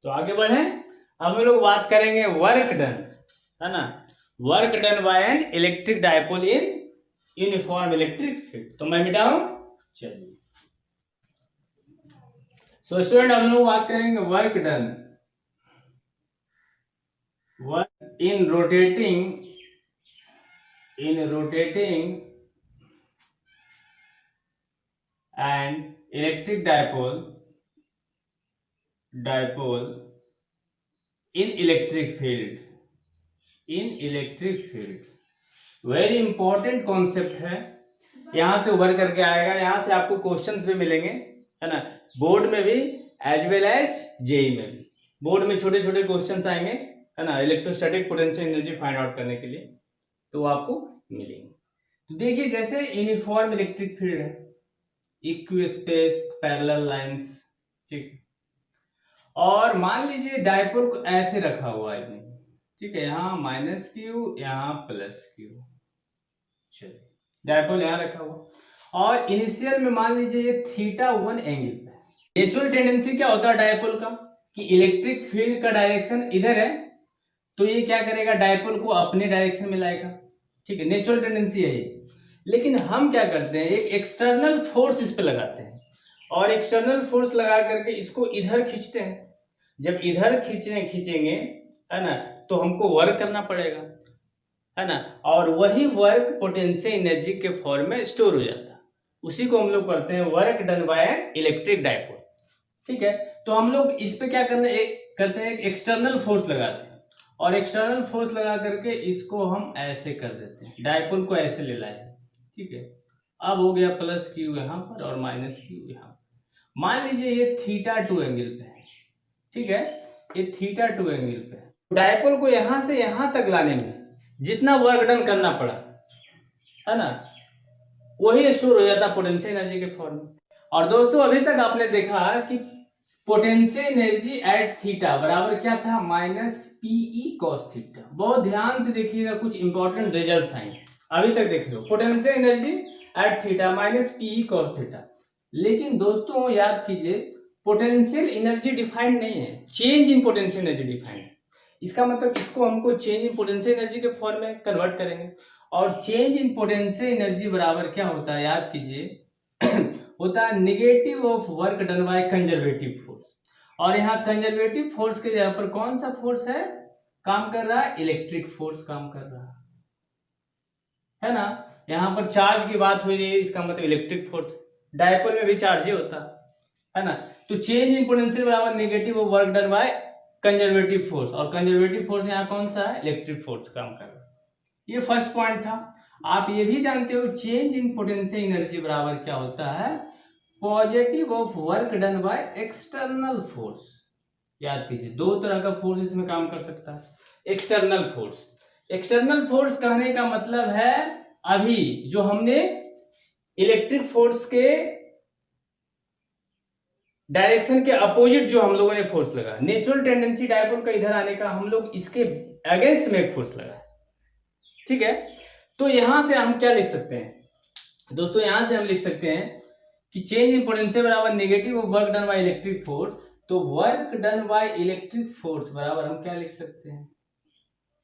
A: तो आगे बढ़े, अब हम लोग बात करेंगे वर्क डन, है ना, work done by N electric dipole in uniform electric field. तो मैं मिटाऊं, चलिए। सो स्टूडेंट हम लोग बात करेंगे work done in rotating and electric dipole in electric field very important concept है, यहां से उभर करके आएगा, यहां से आपको क्वेश्चंस भी मिलेंगे, है ना, बोर्ड में भी एज वेल एज जेई में भी। बोर्ड में छोटे छोटे क्वेश्चंस आएंगे, है ना, electrostatic potential energy find out करने के लिए, तो आपको मिलेंगे। तो देखिए जैसे यूनिफॉर्म इलेक्ट्रिक फील्ड है, इक्विस्पेस पैरेलल लाइंस, ठीक, और मान लीजिए डायपोल को ऐसे रखा हुआ है, ठीक है, यहाँ -q यहाँ +q, चलिए डायपोल यहाँ रखा हुआ और इनिशियल में मान लीजिए ये θ1 एंगल पे। नेचुरल टेंडेंसी क्या होता है डायपोल का कि इलेक्ट्रिक फील्ड का डायरेक्शन इधर है, तो ये क्या करेगा, डायपोल को अपने डायरेक्शन में लाएगा, ठीक है, नेचुरल टेंडेंसी है ये। लेकिन हम क्या करते हैं, एक एक्सटर्नल फोर्स इस पे लगाते हैं और एक्सटर्नल फोर्स लगा करके इसको इधर खींचते हैं। जब इधर खींचेंगे, है ना, तो हमको वर्क करना पड़ेगा, है ना, और वही वर्क पोटेंशियल एनर्जी के फॉर्म में स्टोर हो जाता है, उसी को हम लोग करते हैं work done by electric dipole, ठीक है। तो हम लोग इस पे क्या करते हैं, एक एक्सटर्नल फोर्स लगाते हैं और एक्सटर्नल फोर्स लगा करके इसको हम ऐसे कर देते हैं, डायपोल को ऐसे ले लाए, ठीक है। अब हो गया +q यहाँ पर और -q यहाँ। मान लीजिए ये θ2 एंगल पे है, ठीक है, ये θ2 एंगल पे है। डायपोल को यहां से यहां तक लाने में जितना वर्क डन करना पड़ा, है ना, वही स्टोर हो जाता पोटेंशियल एनर्जी के फॉर्म में। और दोस्तों अभी तक आपने देखा कि पोटेंशियल एनर्जी एट थीटा बराबर क्या था, माइनस पीई कॉस थीटा। बहुत ध्यान से देखिएगा, कुछ इंपॉर्टेंट रिजल्ट्स आए अभी तक देख लो। Potential energy at theta minus PE cos theta. लेकिन दोस्तों याद कीजिए, पोटेंशियल एनर्जी डिफाइंड नहीं है, change in potential energy defined. इसका मतलब इसको हमको चेंज इन पोटेंशियल एनर्जी के फॉर्म में कन्वर्ट करेंगे। और चेंज इन पोटेंशियल एनर्जी बराबर क्या होता है, याद कीजिए होता है negative of work done by conservative force. और यहाँ कंजर्वेटिव फोर्स के जगह पर कौन सा फोर्स है काम कर रहा है, इलेक्ट्रिक फोर्स काम कर रहा है ना। यहाँ पर चार्ज की बात हो रही है, इसका मतलब इलेक्ट्रिक फोर्स। डायपोल में भी चार्ज ही होता है ना। तो चेंज इन पोटेंशियल बराबर negative of work done by conservative force, और कंजर्वेटिव फोर्स यहाँ कौन सा है, इलेक्ट्रिक फोर्स काम कर रहा है। ये फर्स्ट पॉइंट था। आप ये भी जानते हो चेंज इन पोटेंशियल एनर्जी बराबर क्या होता है, positive of work done by external force. याद कीजिए, दो तरह का फोर्स इसमें काम कर सकता है। एक्सटर्नल फोर्स, एक्सटर्नल फोर्स कहने का मतलब है अभी जो हमने इलेक्ट्रिक फोर्स के डायरेक्शन के अपोजिट जो हम लोगों ने फोर्स लगा, नेचुरल टेंडेंसी डायपोल का इधर आने का, हम लोग इसके अगेंस्ट में एक फोर्स लगा, ठीक है। तो यहां से हम क्या लिख सकते हैं दोस्तों, यहां से हम लिख सकते हैं कि चेंज इन पोटेंशियल बराबर negative of work done by electric force. तो work done by electric force बराबर हम क्या लिख सकते हैं,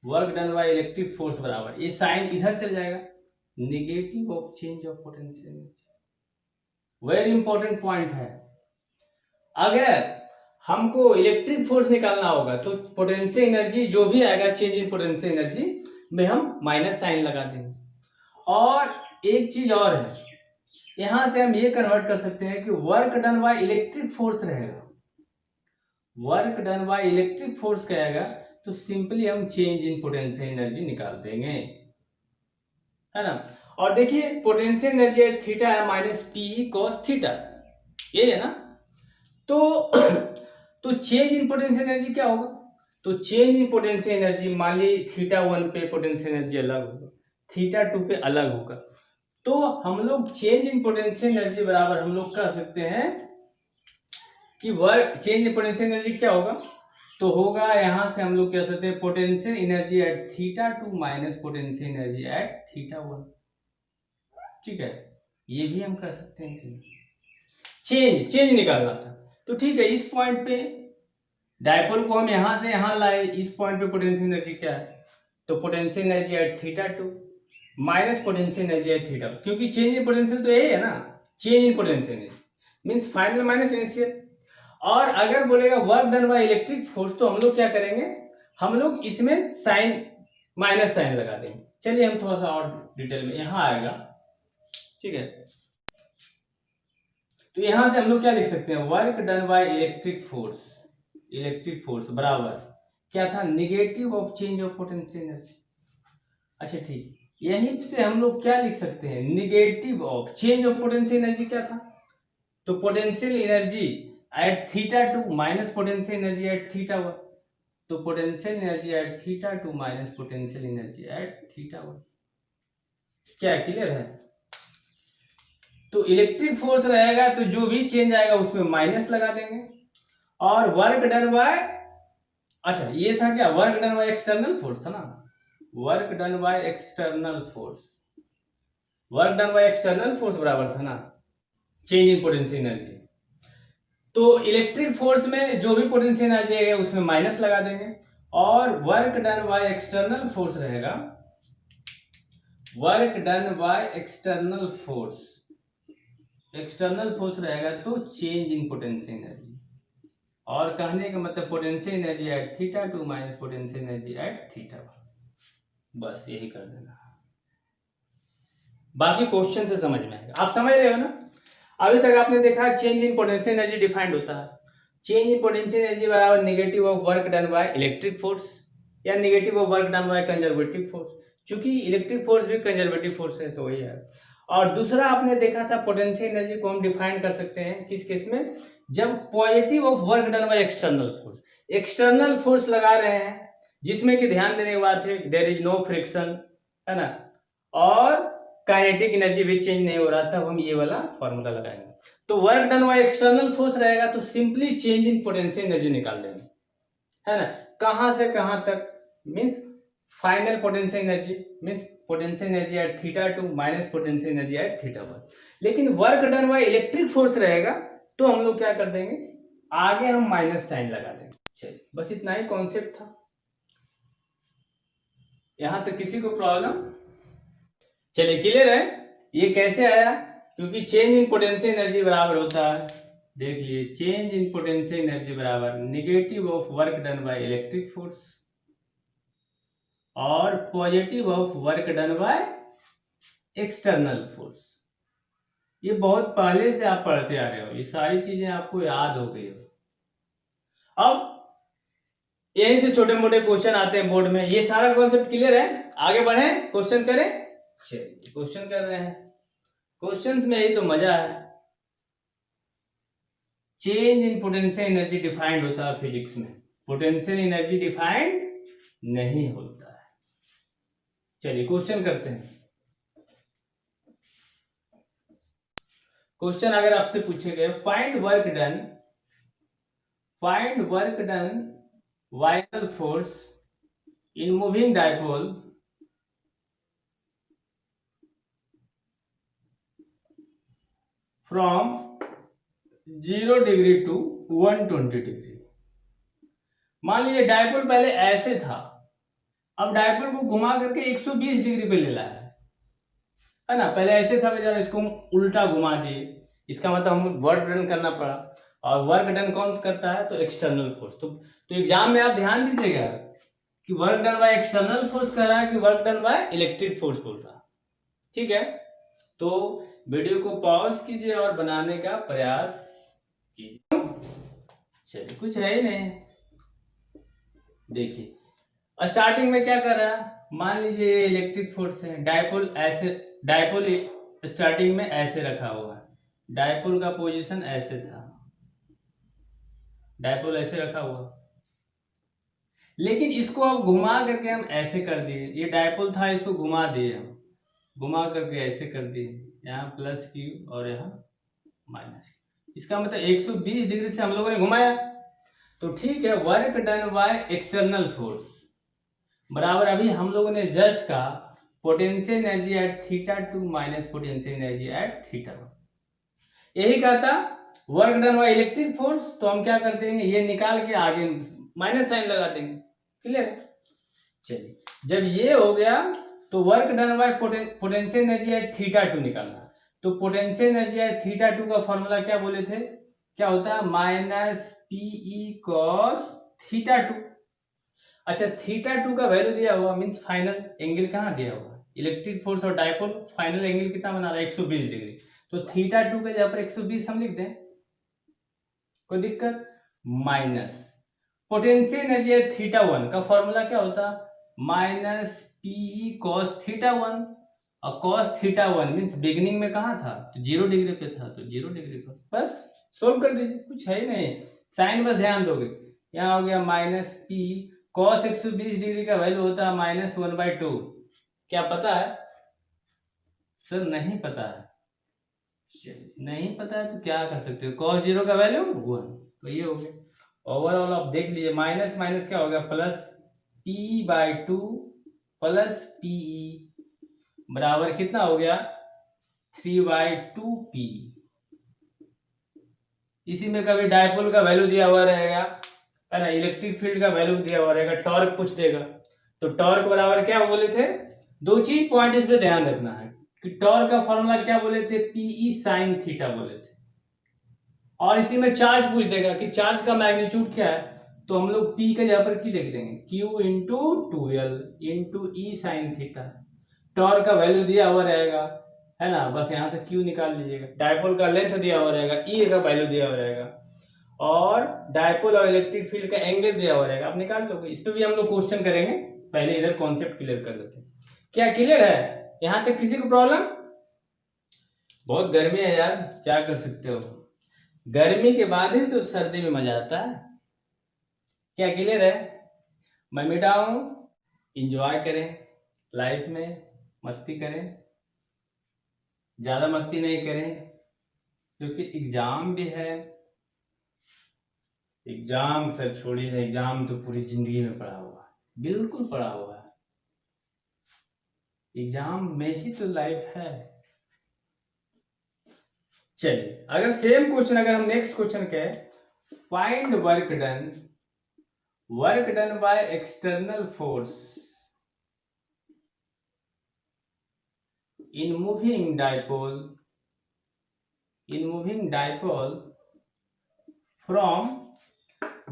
A: work done by electric force बराबर, ये साइन इधर चल जाएगा, negative of change of potential. Very important point है। अगर हमको इलेक्ट्रिक फोर्स निकालना होगा तो पोटेंशियल एनर्जी जो भी आएगा चेंज इन पोटेंशियल एनर्जी में हम माइनस साइन लगा देंगे। और एक चीज और है, यहां से हम ये कन्वर्ट कर सकते हैं कि work done by electric force रहेगा, work done by electric force कहेगा तो सिंपली हम चेंज इन पोटेंशियल एनर्जी निकाल देंगे, है ना। और देखिए पोटेंशियल एनर्जी एट थीटा है माइनस पी कॉस थीटा, ये है ना। तो चेंज इन पोटेंशियल एनर्जी क्या होगा, तो चेंज इन पोटेंशियल एनर्जी मान ली थीटा 1 पे पोटेंशियल एनर्जी अलग होगा, थीटा 2 पे अलग होगा। तो हम लोग चेंज इन पोटेंशियल एनर्जी बराबर हम लोग कह सकते हैं कि work change in potential energy क्या होगा, तो होगा यहां से हम लोग कह सकते हैं potential energy at theta 2 minus potential energy at theta 1, ठीक है। ये भी हम कर सकते हैं, चेंज निकालना था। तो ठीक है, इस पॉइंट पे डायपोल को हम यहां से यहां लाए, इस पॉइंट पे पोटेंशियल एनर्जी क्या है, तो potential energy at theta 2 minus potential energy at theta, क्योंकि चेंज इन पोटेंशियल तो यही है ना, change in potential energy means final minus initial. और अगर बोलेगा work done by electric force तो हम लोग क्या करेंगे, हम लोग इसमें साइन माइनस साइन लगा देंगे। चलिए हम थोड़ा सा और डिटेल में यहां आएगा, ठीक है। तो यहां से हम लोग क्या लिख सकते हैं, work done by electric force बराबर क्या था, negative of change of potential energy. अच्छा ठीक, यहीं से हम लोग क्या लिख सकते हैं, negative of change of potential energy क्या था, तो potential energy at theta 2 minus potential energy at theta 1, तो potential energy at theta 2 minus potential energy at theta 1। क्या क्लियर है। तो इलेक्ट्रिक फोर्स रहेगा तो जो भी चेंज आएगा उसमें माइनस लगा देंगे। और वर्क डन बाय, अच्छा ये था क्या, work done by external force था ना, work done by external force, work done by external force बराबर था ना चेंज इन पोटेंशियल एनर्जी। तो इलेक्ट्रिक फोर्स में जो भी पोटेंशियल एनर्जी आएगा उसमें माइनस लगा देंगे। और work done by external force रहेगा, work done by external force रहेगा तो चेंज इन पोटेंशियल एनर्जी। और कहने का मतलब potential energy at theta 2 minus potential energy at theta 1, बस यही कर देना, बाकी क्वेश्चन से समझ में आएगा। आप समझ रहे हो ना। अभी तक आपने देखा change in potential energy defined होता है, चेंज इन पोटेंशियल एनर्जी बराबर negative of work done by electric force या negative of work done by conservative force, क्योंकि इलेक्ट्रिक फोर्स भी कंजर्वेटिव फोर्स है तो वही है। और दूसरा आपने देखा था पोटेंशियल एनर्जी को हम डिफाइन कर सकते हैं किस केस में, जब positive of work done by external force, external force लगा रहे हैं जिसमें कि ध्यान देने की बात है देयर इज नो फ्रिक्शन, है ना, और काइनेटिक एनर्जी भी चेंज नहीं हो रहा था, हम ये वाला फॉर्मूला लगाएंगे। तो work done by external force रहेगा तो simply change in potential energy निकाल देंगे, है ना। कहां से कहां तक, means final potential energy means potential energy at θ2 minus potential energy at θ1। लेकिन work done by electric force रहेगा तो हम लोग क्या कर देंगे, आगे हम माइनस साइन लगा देंगे। चलिए बस इतना ही कॉन्सेप्ट था, यहां तक किसी को प्रॉब्लम? चलिए क्लियर है। ये कैसे आया, क्योंकि चेंज इन पोटेंशियल एनर्जी बराबर होता है, देख लिए, चेंज इन पोटेंशियल एनर्जी बराबर negative of work done by electric force और positive of work done by external force. ये बहुत पहले से आप पढ़ते आ रहे हो, ये सारी चीजें आपको याद हो गई हो। अब यहीं से छोटे मोटे क्वेश्चन आते हैं बोर्ड में, ये सारा कॉन्सेप्ट क्लियर है, आगे बढ़े क्वेश्चन करें। चलिए क्वेश्चन कर रहे हैं, क्वेश्चंस में यही तो मजा है। Change in potential energy defined होता है फिजिक्स में, पोटेंशियल एनर्जी डिफाइंड नहीं होता है। चलिए क्वेश्चन करते हैं। क्वेश्चन अगर आपसे पूछे गए find work done vital force in moving dipole from 0 degree to 120 degree. मान लीजिए डायपोल पहले ऐसे था, अब डायपोल को घुमा करके 120 डिग्री पे ले लाया है ना। पहले ऐसे था बेचारा, इसको हम उल्टा घुमा दिए, इसका मतलब हम वर्क डन करना पड़ा। और वर्क डन कौन करता है, तो एक्सटर्नल फोर्स। तो एग्जाम में आप ध्यान दीजिएगा कि work done by external force कर रहा है कि work done by electric force बोल रहा है, ठीक है। तो वीडियो को पॉज कीजिए और बनाने का प्रयास कीजिए। चलिए कुछ है ही नहीं, देखिए स्टार्टिंग में क्या कर रहा है, मान लीजिए इलेक्ट्रिक फोर्स है, डायपोल ऐसे, डायपोल स्टार्टिंग में ऐसे रखा हुआ है, डायपोल का पोजीशन ऐसे था, डायपोल ऐसे रखा हुआ, लेकिन इसको अब घुमा करके हम ऐसे कर दिए। ये डायपोल था, इसको घुमा दिए हम, घुमा करके ऐसे कर दिए, यहाँ प्लस क्यू और यहाँ माइनस क्यू। इसका मतलब 120 डिग्री से हम लोगों ने घुमाया। तो ठीक है, work done by external force बराबर, अभी हम लोगों ने जस्ट का potential energy at θ2 minus potential energy at θ1, यही कहा था work done by electric force. तो हम क्या कर देंगे, ये निकाल के आगे माइनस साइन लगा देंगे, क्लियर। चलिए जब ये हो गया तो work done by potential energy at θ2 निकालना। तो पोटेंशियल एनर्जी एट θ2 का फॉर्मूला क्या बोले थे, क्या होता है, माइनस पीई कॉस θ2। अच्छा θ2 का वैल्यू दिया हुआ, मींस फाइनल एंगल कहाँ दिया हुआ, इलेक्ट्रिक फोर्स और डायपोल फाइनल एंगल कितना बना रहा है, 120 डिग्री। तो θ2 के जगह पर 120 हम लिख दें, कोई दिक्कत। माइनस पोटेंशियल एनर्जी है θ1 का फॉर्मूला क्या होता, माइनस पीई कॉस θ1। और कॉस θ1 मींस बिगिनिंग में कहाँ था, तो 0 डिग्री पे था, तो 0 डिग्री पर बस सोल्व कर दीजिए, कुछ है ही नहीं, साइन बस ध्यान दोगे। यहाँ हो गया माइनस पी कॉस 120 डिग्री का वैल्यू होता है -1/2। क्या पता है सर, नहीं पता है, नहीं पता है तो क्या कर सकते हो, cos 0 का वैल्यू 1, तो ये हो गया। ओवरऑल आप देख लीजिए, माइनस माइनस क्या हो गया, प्लस p/2 प्लस पीई बराबर कितना हो गया, 3/2p। इसी में कभी डायपोल का वैल्यू दिया हुआ रहेगा, है ना, इलेक्ट्रिक फील्ड का वैल्यू दिया हुआ रहेगा, टॉर्क पूछ देगा, तो टॉर्क बराबर क्या बोले थे, दो चीज पॉइंट इसमें ध्यान रखना है कि टॉर्क का फॉर्मूला क्या बोले थे, पीई साइन थीटा बोले थे। और इसी में चार्ज पूछ देगा कि चार्ज का मैग्नीट्यूड क्या है, तो हम लोग पी के जगह पर की लिख देंगे, Q इंटू 2L इंटू ई साइन थीटा। टॉर्क का वैल्यू दिया हुआ रहेगा, है ना, बस यहाँ से Q निकाल लीजिएगा। डायपोल का लेंथ दिया हुआ रहेगा, E का वैल्यू दिया हुआ रहेगा, और डायपोल और इलेक्ट्रिक फील्ड का एंगल दिया हुआ रहेगा, आप निकाल लोगे। इस पे भी हम लोग क्वेश्चन करेंगे, पहले इधर कॉन्सेप्ट क्लियर कर लेते हैं। क्या क्लियर है यहाँ तक, किसी को प्रॉब्लम? बहुत गर्मी है यार, क्या कर सकते हो, गर्मी के बाद ही तो सर्दी में मजा आता है। क्या क्लियर है? मैं मिटा हूं, इंजॉय करें लाइफ में, मस्ती करें, ज्यादा मस्ती नहीं करें, क्योंकि एग्जाम भी है। एग्जाम सर छोड़िए ना, एग्जाम तो पूरी जिंदगी में पढ़ा हुआ है, बिल्कुल पढ़ा हुआ है। एग्जाम में ही तो लाइफ है। चलिए अगर सेम क्वेश्चन, अगर हम नेक्स्ट क्वेश्चन कहें, find work done by external force in moving dipole from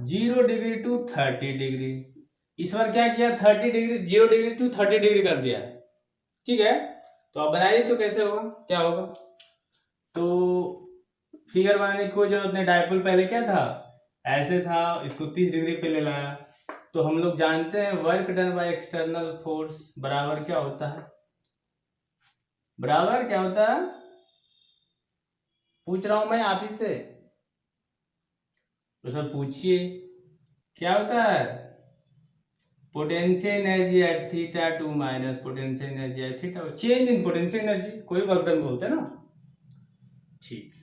A: 0 degree to 30 degree. इस बार क्या किया, 30 डिग्री 0 डिग्री टू 30 डिग्री कर दिया, ठीक है। तो आप बनाइए तो कैसे होगा, क्या होगा। तो फिगर बनाने की कोई जरूरत नहीं, डायपोल पहले क्या था, ऐसे था, इसको 30 डिग्री पे ले लाया। तो हम लोग जानते हैं work done by external force बराबर क्या होता है, बराबर क्या होता है, पूछ रहा हूं मैं आप ही से, तो सर पूछिए क्या होता है। Potential energy at theta 2 minus potential energy at theta, change in potential energy, कोई वर्क डन बोलते हैं ना, ठीक।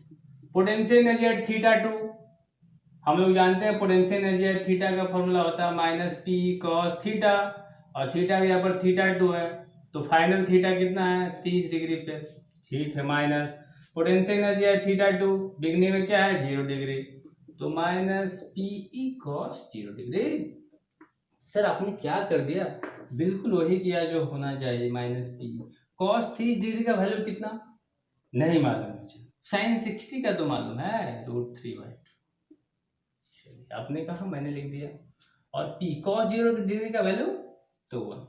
A: पोटेंशियल एनर्जी एट थीटा 2 हम लोग जानते हैं, पोटेंशियल एनर्जी एट थीटा का फॉर्मूला होता है माइनस पी कॉस थीटा, और थीटा यहाँ पर थीटा 2 है, तो फाइनल थीटा कितना है 30 डिग्री पे, ठीक है। माइनस पोटेंशियल एनर्जी है थीटा 2, बिगनिंग में क्या है 0 डिग्री, तो minus PE cos 0 degree. Sir आपने क्या कर दिया, बिल्कुल वही किया जो होना चाहिए, माइनस पी कॉस 30 डिग्री का वैल्यू कितना नहीं मालूम मुझे, साइन 60 का तो मालूम है √3/2। आपने कहा, मैंने लिख दिया, और पी कॉस 0 डिग्री का वैल्यू तो 1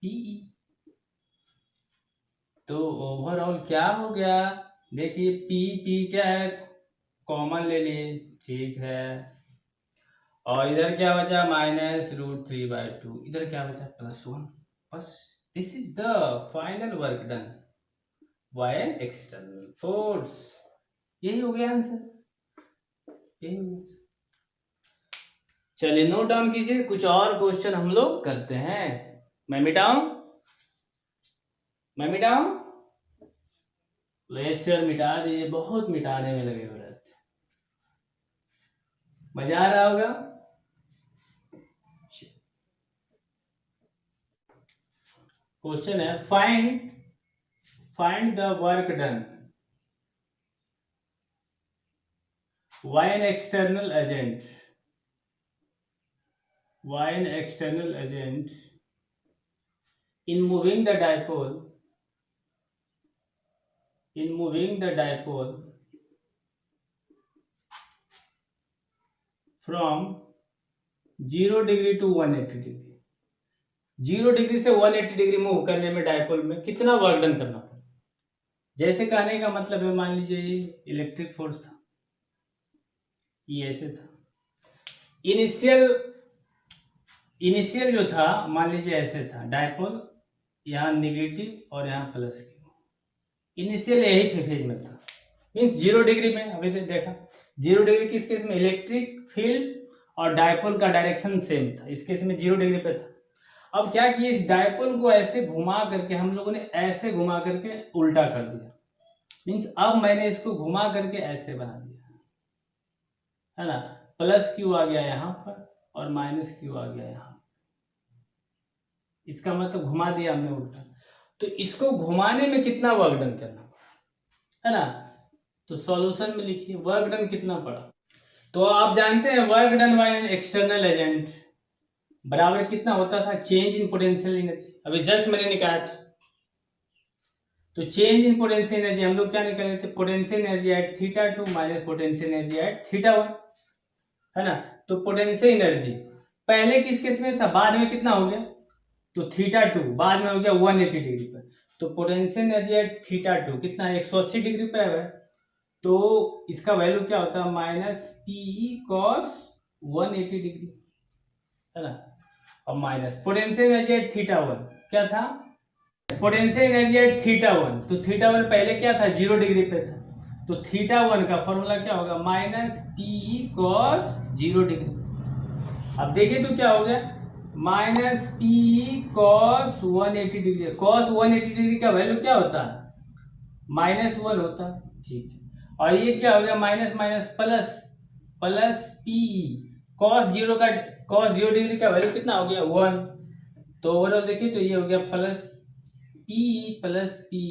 A: पीई। तो ओवरऑल क्या हो गया, देखिए पी क्या है, कॉमन ले लिए, ठीक है, और इधर क्या बचा माइनस √3/2, इधर क्या बचा +1, बस। This is the final work done by an external force, यही हो गया आंसर, यही हो गया। चलिए नोट डाउन कीजिए, कुछ और क्वेश्चन हम लोग करते हैं। मैं मिटाऊं, लेक्चर मिटा दिए, बहुत मिटाने में लगे हुए रहते, मजा आ रहा होगा। क्वेश्चन है find the work done by an external agent in moving the dipole from 0 degree to 180 degree, 0 degree से 180 डिग्री मूव करने में डायपोल में कितना वर्क डन करना पड़ा। जैसे कहने का मतलब है, मान लीजिए ये इलेक्ट्रिक फोर्स था, ये ऐसे था, इनिशियल जो था मान लीजिए ऐसे था, डायपोल यहाँ निगेटिव और यहाँ प्लस की, इनिशियल यही फेज में था, मीन्स 0 डिग्री में। अभी देखा 0 डिग्री किस केस में, इलेक्ट्रिक फील्ड और डायपोल का डायरेक्शन सेम था, इस केस में 0 डिग्री पे था। अब क्या किया, इस डायपोल को ऐसे घुमा करके हम लोगों ने ऐसे घुमा करके उल्टा कर दिया, मीन्स अब मैंने इसको घुमा करके ऐसे बना दिया, है ना, +q आ गया यहाँ पर और -q आ गया यहाँ, इसका मतलब घुमा दिया हमने उल्टा। तो इसको घुमाने में कितना वर्क डन करना पड़ा, है ना, तो सॉल्यूशन में लिखिए वर्क डन कितना पड़ा। तो आप जानते हैं work done by an external agent बराबर कितना होता था, चेंज इन पोटेंशियल एनर्जी, अभी जस्ट मैंने निकाला था। तो चेंज इन पोटेंशियल एनर्जी हम लोग क्या निकाले थे, potential energy at theta 2 minus potential energy at theta 1, है ना। तो पोटेंशियल एनर्जी पहले किस केस में था, बाद में कितना हो गया, तो थीटा 2 बाद में हो गया 180 डिग्री पर, तो पोटेंशियल एनर्जी एट थीटा 2 कितना 180 डिग्री पर है, तो इसका वैल्यू क्या होता है -PE cos 180 डिग्री, है ना। और minus potential energy at theta 1 क्या था, पोटेंशियल एनर्जी एट थीटा 1, तो थीटा 1 पहले क्या था 0 डिग्री पे था, तो थीटा 1 का फॉर्मूला क्या होगा -PE cos 0 डिग्री। अब देखिए तो क्या हो गया -PE cos 180 degree, cos 180 degree का वैल्यू क्या होता है -1 होता है, ठीक है। और ये क्या हो गया minus minus plus plus PE. Cos 0 degree का वैल्यू कितना हो गया 1। तो ओवरऑल देखिए तो ये हो गया प्लस पी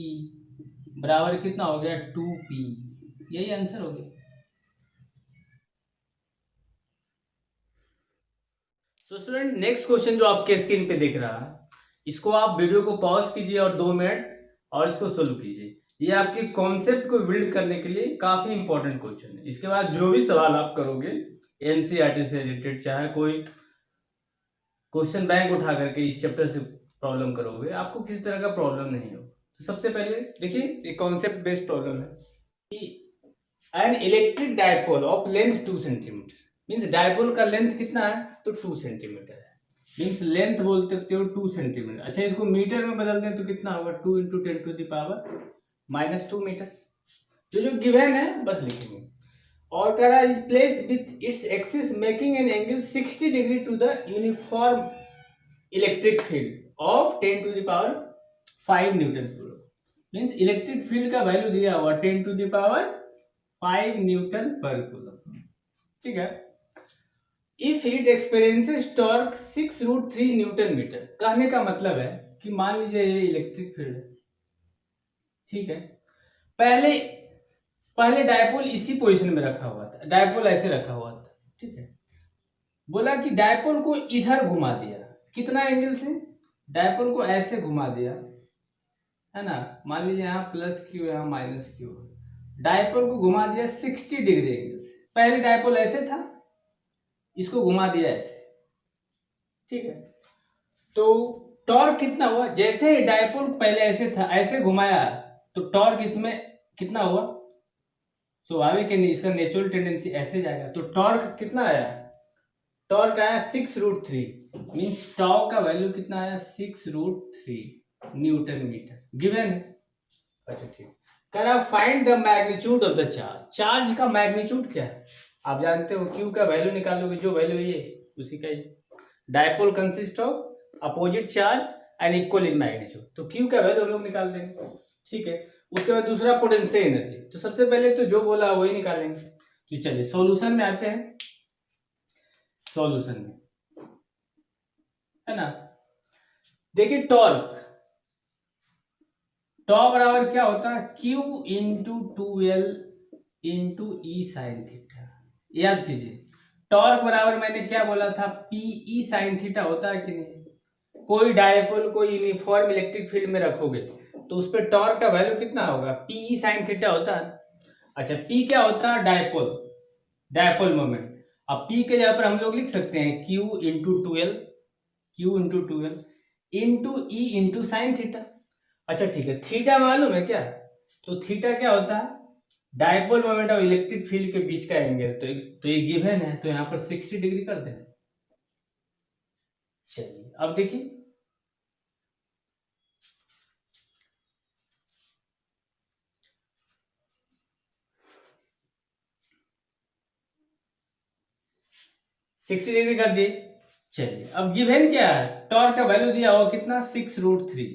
A: बराबर कितना हो गया 2p। यही आंसर हो गया। तो स्टूडेंट नेक्स्ट क्वेश्चन जो आपके स्क्रीन पे दिख रहा है, इसको आप वीडियो को पॉज कीजिए और 2 मिनट और इसको सोल्व कीजिए। ये आपके कॉन्सेप्ट को बिल्ड करने के लिए काफी इंपॉर्टेंट क्वेश्चन है। इसके बाद जो भी सवाल आप करोगे एनसीईआरटी से रिलेटेड, चाहे कोई क्वेश्चन बैंक उठा करके इस चैप्टर से प्रॉब्लम करोगे, आपको किसी तरह का प्रॉब्लम नहीं हो। तो सबसे पहले देखिए एक कॉन्सेप्ट बेस्ड प्रॉब्लम है। N electric dipole of length 2 centimetre, means dipole का लेंथ कितना है तो 2 सेंटीमीटर है, मीन्स लेंथ बोल सकते हो 2 सेंटीमीटर। अच्छा इसको मीटर में बदल दें तो कितना होगा 2 × 10⁻⁻² मीटर। जो गिवन है बस लिखेंगे। और कह रहा है is place with its axis making an angle 60 degree to the uniform electric field of 10⁵ newton coulomb. Means electric field का वैल्यू दिया हुआ 10⁵ न्यूटन पर कूलम। ठीक है। If it experiences torque 6√3 newton metre. कहने का मतलब है कि मान लीजिए ये इलेक्ट्रिक फील्ड है, ठीक है। पहले डायपोल इसी पोजीशन में रखा हुआ था, डायपोल ऐसे रखा हुआ था, ठीक है। बोला कि डायपोल को इधर घुमा दिया, कितना एंगल से, डायपोल को ऐसे घुमा दिया है ना। मान लीजिए यहाँ प्लस क्यू यहाँ माइनस क्यू, डायपोल को घुमा दिया 60 डिग्री एंगल से। पहले डायपोल ऐसे था, इसको घुमा दिया ऐसे, ठीक है। तो टॉर्क कितना हुआ, जैसे ही डायपोल पहले ऐसे था ऐसे घुमाया तो टॉर्क इसमें कितना हुआ, स्वाभाविक है नहीं, इसका नेचुरल टेंडेंसी ऐसे जाएगा। तो टॉर्क कितना आया, टॉर्क आया 6√3, मीन्स टॉर्क का वैल्यू कितना आया 6√3 न्यूटन मीटर गिवन है। अच्छा ठीक, कह रहा find the magnitude of the charge. Charge का मैग्नीट्यूड क्या है आप जानते हो, क्यू का वैल्यू निकालोगे, जो वैल्यू ये उसी का ही। Dipole consist of opposite charge and equal in magnitude, तो क्यू का वैल्यू हम लोग निकाल देंगे, ठीक है। उसके बाद दूसरा पोटेंशियल एनर्जी, तो सबसे पहले तो जो बोला वही निकालेंगे। तो चलिए सॉल्यूशन में आते हैं, सॉल्यूशन में है ना। देखिए टॉर्क बराबर क्या होता है Q × 2L × E sin theta. याद कीजिए टॉर्क बराबर मैंने क्या बोला था PE sin थीटा होता है कि नहीं। कोई डायपोल को यूनिफॉर्म इलेक्ट्रिक फील्ड में रखोगे तो उस पर टॉर्क का वैल्यू कितना होगा PE sin थीटा होता है। अच्छा P क्या होता है डायपोल मोमेंट। अब P के जगह पर हम लोग लिख सकते हैं Q × 2L × E × sin theta. अच्छा ठीक है, थीटा मालूम है क्या, तो थीटा क्या होता है dipole moment of electric field के बीच का एंगल। तो ये गिवन है, तो यहाँ पर 60 डिग्री कर दें। चलिए अब देखिए सिक्सटी डिग्री कर दिए। चलिए अब गिवन क्या है, टॉर्क का वैल्यू दिया होगा कितना 6√3।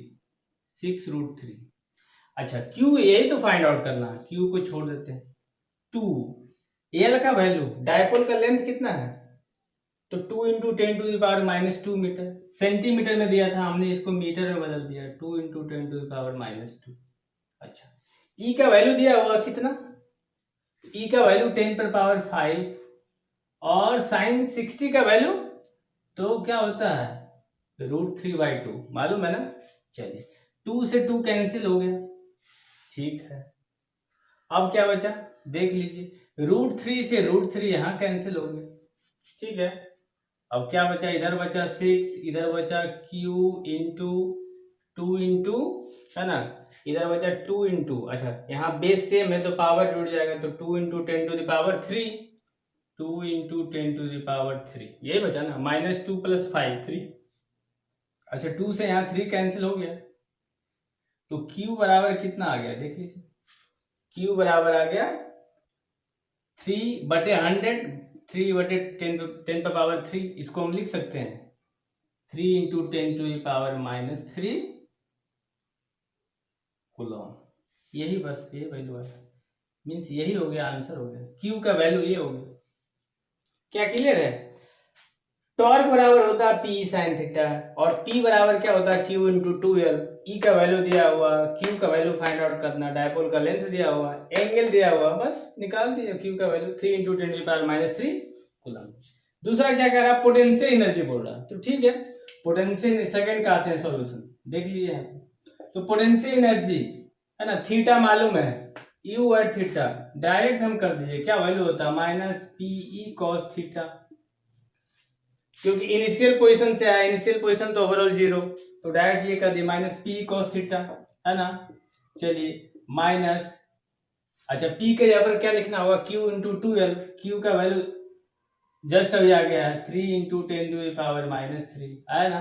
A: अच्छा क्यू यही तो फाइंड आउट करना है, क्यू को छोड़ देते हैं 2। एल का वैल्यू, डायपोल का लेंथ कितना है तो 2 × 10⁻² मीटर। सेंटीमीटर में दिया था, हमने इसको मीटर में बदल दिया 2 × 10⁻²। अच्छा ई का वैल्यू दिया होगा कितना, ई का वैल्यू 10⁵ और साइन 60 का वैल्यू तो क्या होता है √3/2 मालूम है ना। चलिए 2 से 2 कैंसिल हो गया, ठीक है। अब क्या बचा देख लीजिए, √3 से √3 यहाँ कैंसिल हो गया, ठीक है। अब क्या बचा, इधर बचा 6, इधर बचा Q × 2 है ना, इधर बचा 2 अच्छा यहाँ बेस सेम है तो पावर जुड़ जाएगा, तो 2 × 10⁻3 2 × 10⁻3 यही बचा ना, -2 + 5 3। अच्छा 2 से यहाँ 3 कैंसिल हो गया, तो Q बराबर कितना आ गया देख लीजिए, Q बराबर आ गया 3/100 3/10⁻3। इसको हम लिख सकते हैं 3 × 10⁻³ कूलम। यही बस ये वैल्यू है। मीन्स यही हो गया, आंसर हो गया, क्यू का वैल्यू ये हो गया। क्या क्लियर है? टॉर्क बराबर होता है पी साइन थीटा, और पी बराबर क्या होता है क्यू इंटू 2l। ई का वैल्यू दिया हुआ, क्यू का वैल्यू फाइंड आउट करना, डायपोल का लेंथ दिया हुआ, एंगल दिया हुआ, बस निकाल दिया क्यू का वैल्यू 3 इंटू 10⁻³ कूलम। दूसरा क्या कह रहा है, पोटेंशियल एनर्जी बोल रहा है, तो ठीक है, पोटेंशियल सेकंड का आते हैं सॉल्यूशन, देख लीजिए यहाँ पे। तो पोटेंशियल एनर्जी है ना, थीटा मालूम है, यू एट थीटा डायरेक्ट हम कर दीजिए, क्या वैल्यू होता है माइनस पीई कॉस थीटा, क्योंकि इनिशियल पोजीशन से आया, इनिशियल पोजीशन तो ओवरऑल 0, तो डायरेक्ट ये कर दिया माइनस पी कॉस थीटा, है ना। चलिए माइनस, अच्छा पी के जगह पर क्या लिखना होगा, क्यू इंटू 2l, क्यू का वैल्यू जस्ट अभी आ गया है 3 इंटू 10⁻³ आया ना।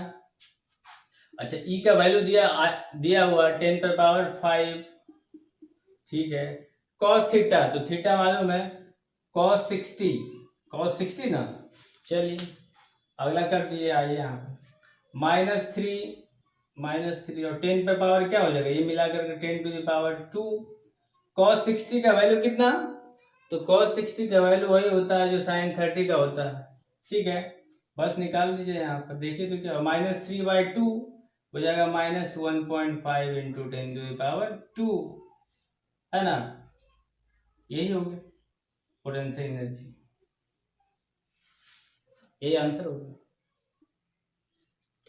A: अच्छा ई का वैल्यू दिया हुआ 10⁻5, ठीक है। कॉस थीटा, तो थीटा मालूम है कॉस 60 ना। चलिए अगला कर दिए, आइए यहाँ पे -3 और 10 पे पावर क्या हो जाएगा, ये मिला करके 10⁻²। कॉस 60 का वैल्यू कितना, तो कॉस 60 का वैल्यू वही होता है जो साइन 30 का होता है, ठीक है। बस निकाल दीजिए यहाँ पर, देखिए तो क्या -3/2 हो जाएगा -1.5 इंटू 10⁻², है ना। यही हो गया पोटेंशियल एनर्जी, यही आंसर हो गया,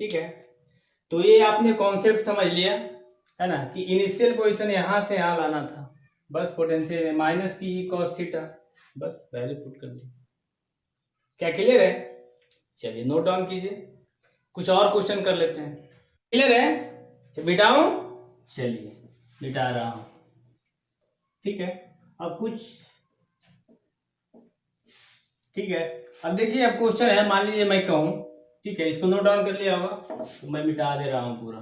A: ठीक है। तो ये आपने कॉन्सेप्ट समझ लिया, है ना, कि इनिशियल पोजीशन यहां से यहां लाना था, बस potential minus P cos theta, बस वैल्यू पुट कर दी। क्या क्लियर है? चलिए नोट डाउन कीजिए, कुछ और क्वेश्चन कर लेते हैं। क्लियर है? बिठाऊं? चलिए बिठा रहा हूं, ठीक है। अब कुछ, ठीक है, अब देखिए अब क्वेश्चन है, मान लीजिए मैं कहूं, ठीक है, इसको नोट डाउन कर लिया होगा, तो मैं मिटा दे रहा हूं पूरा।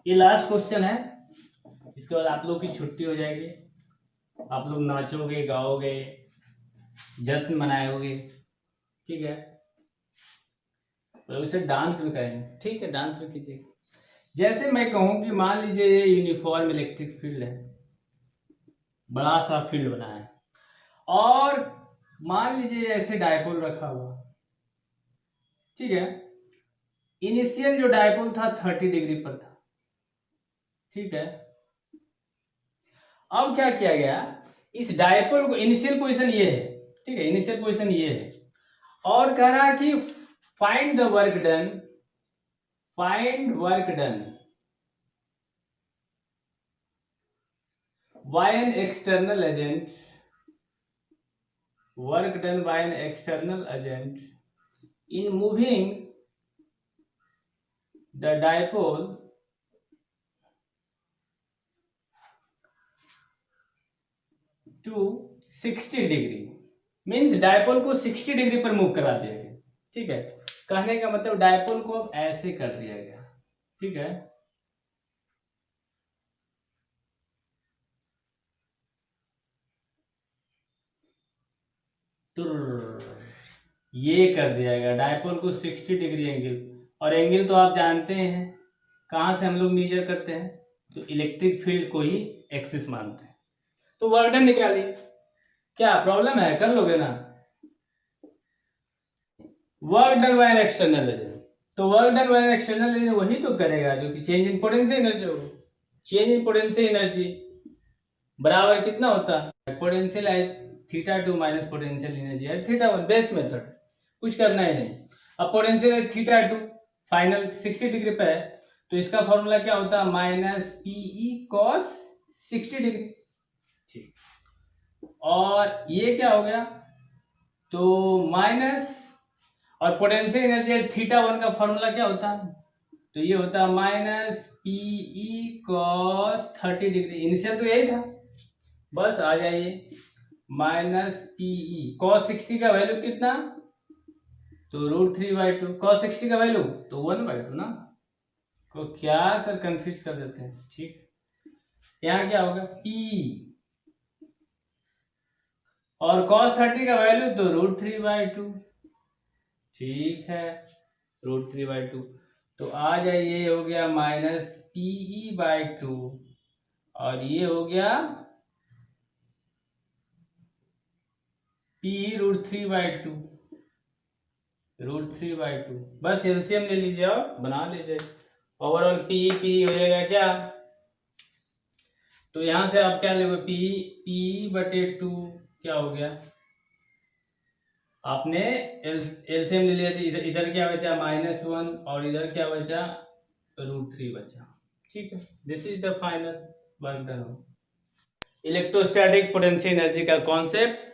A: ये लास्ट क्वेश्चन है, इसके बाद आप लोग की छुट्टी हो जाएगी, आप लोग नाचोगे गाओगे जश्न मनाओगे, ठीक है, तो इसे डांस भी करेंगे, ठीक है, डांस भी कीजिए। जैसे मैं कहूं कि मान लीजिए ये यूनिफॉर्म इलेक्ट्रिक फील्ड है, बड़ा सा फील्ड बना है, और मान लीजिए ऐसे डायपोल रखा हुआ, ठीक है, इनिशियल जो डायपोल था 30 डिग्री पर था, ठीक है। अब क्या किया गया, इस डायपोल को, इनिशियल पोजीशन ये है, ठीक है, इनिशियल पोजीशन ये है, और कह रहा है कि find the work done, find work done by an external agent, work done by an external agent in moving the dipole to 60 degree, means dipole को 60 डिग्री पर मूव करा दिया गया, ठीक है। कहने का मतलब डायपोल को अब ऐसे कर दिया गया, ठीक है, तो ये कर दिया गया डायपोल को 60 डिग्री एंगल, और एंगल तो आप जानते हैं कहाँ से हम लोग मेजर करते हैं, तो इलेक्ट्रिक फील्ड को ही एक्सिस मानते हैं। तो वर्क डन निकालिए, क्या प्रॉब्लम है, कर लोगे ना। Work done by an external agent, तो work done by an external agent वही तो करेगा जो कि चेंज इन पोटेंशियल एनर्जी हो, चेंज इन पोटेंशियल एनर्जी बराबर कितना होता है, पोटेंशियल है θ2 माइनस पोटेंशियल एनर्जी है θ1, बेस्ट मेथड, कुछ करना ही नहीं। अब पोटेंशियल है θ2, फाइनल 60 डिग्री पे है, तो इसका फॉर्मूला क्या होता है माइनस पीई कॉस 60 डिग्री, ठीक। और ये क्या हो गया, तो माइनस, और पोटेंशियल एनर्जी θ1 का फॉर्मूला क्या होता है, तो ये होता है minus PE cos 30 degree, initial तो यही था, बस आ जाइए माइनस पीई कॉस 60 का वैल्यू कितना, तो √3/2, कॉस 60 का वैल्यू तो 1/2 ना, को क्या सर कंफ्यूज कर देते हैं, ठीक। यहाँ क्या होगा पी, और cos 30 का वैल्यू तो √3/2, ठीक है, √3/2, तो आ जाइए हो गया माइनस पीई/2, और ये हो गया P√3/2, √3/2, बस एलसीएम ले लीजिए और बना लीजिए। ओवरऑल पी हो जाएगा क्या, तो यहां से आप क्या लोगे, P/2 क्या हो गया, आपने एलसीएम ले लिया, इधर इधर क्या बचा -1 और इधर क्या बचा √3 बचा। ठीक है, this is the final work done. Electrostatic potential energy का कॉन्सेप्ट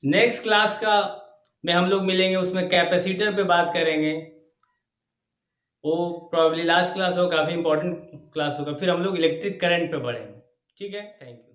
A: नेक्स्ट क्लास का में हम लोग मिलेंगे, उसमें कैपेसिटर पे बात करेंगे, वो प्रॉब्ली लास्ट क्लास होगा, काफ़ी इंपॉर्टेंट क्लास होगा, फिर हम लोग इलेक्ट्रिक करंट पे बढ़ेंगे। ठीक है, थैंक यू।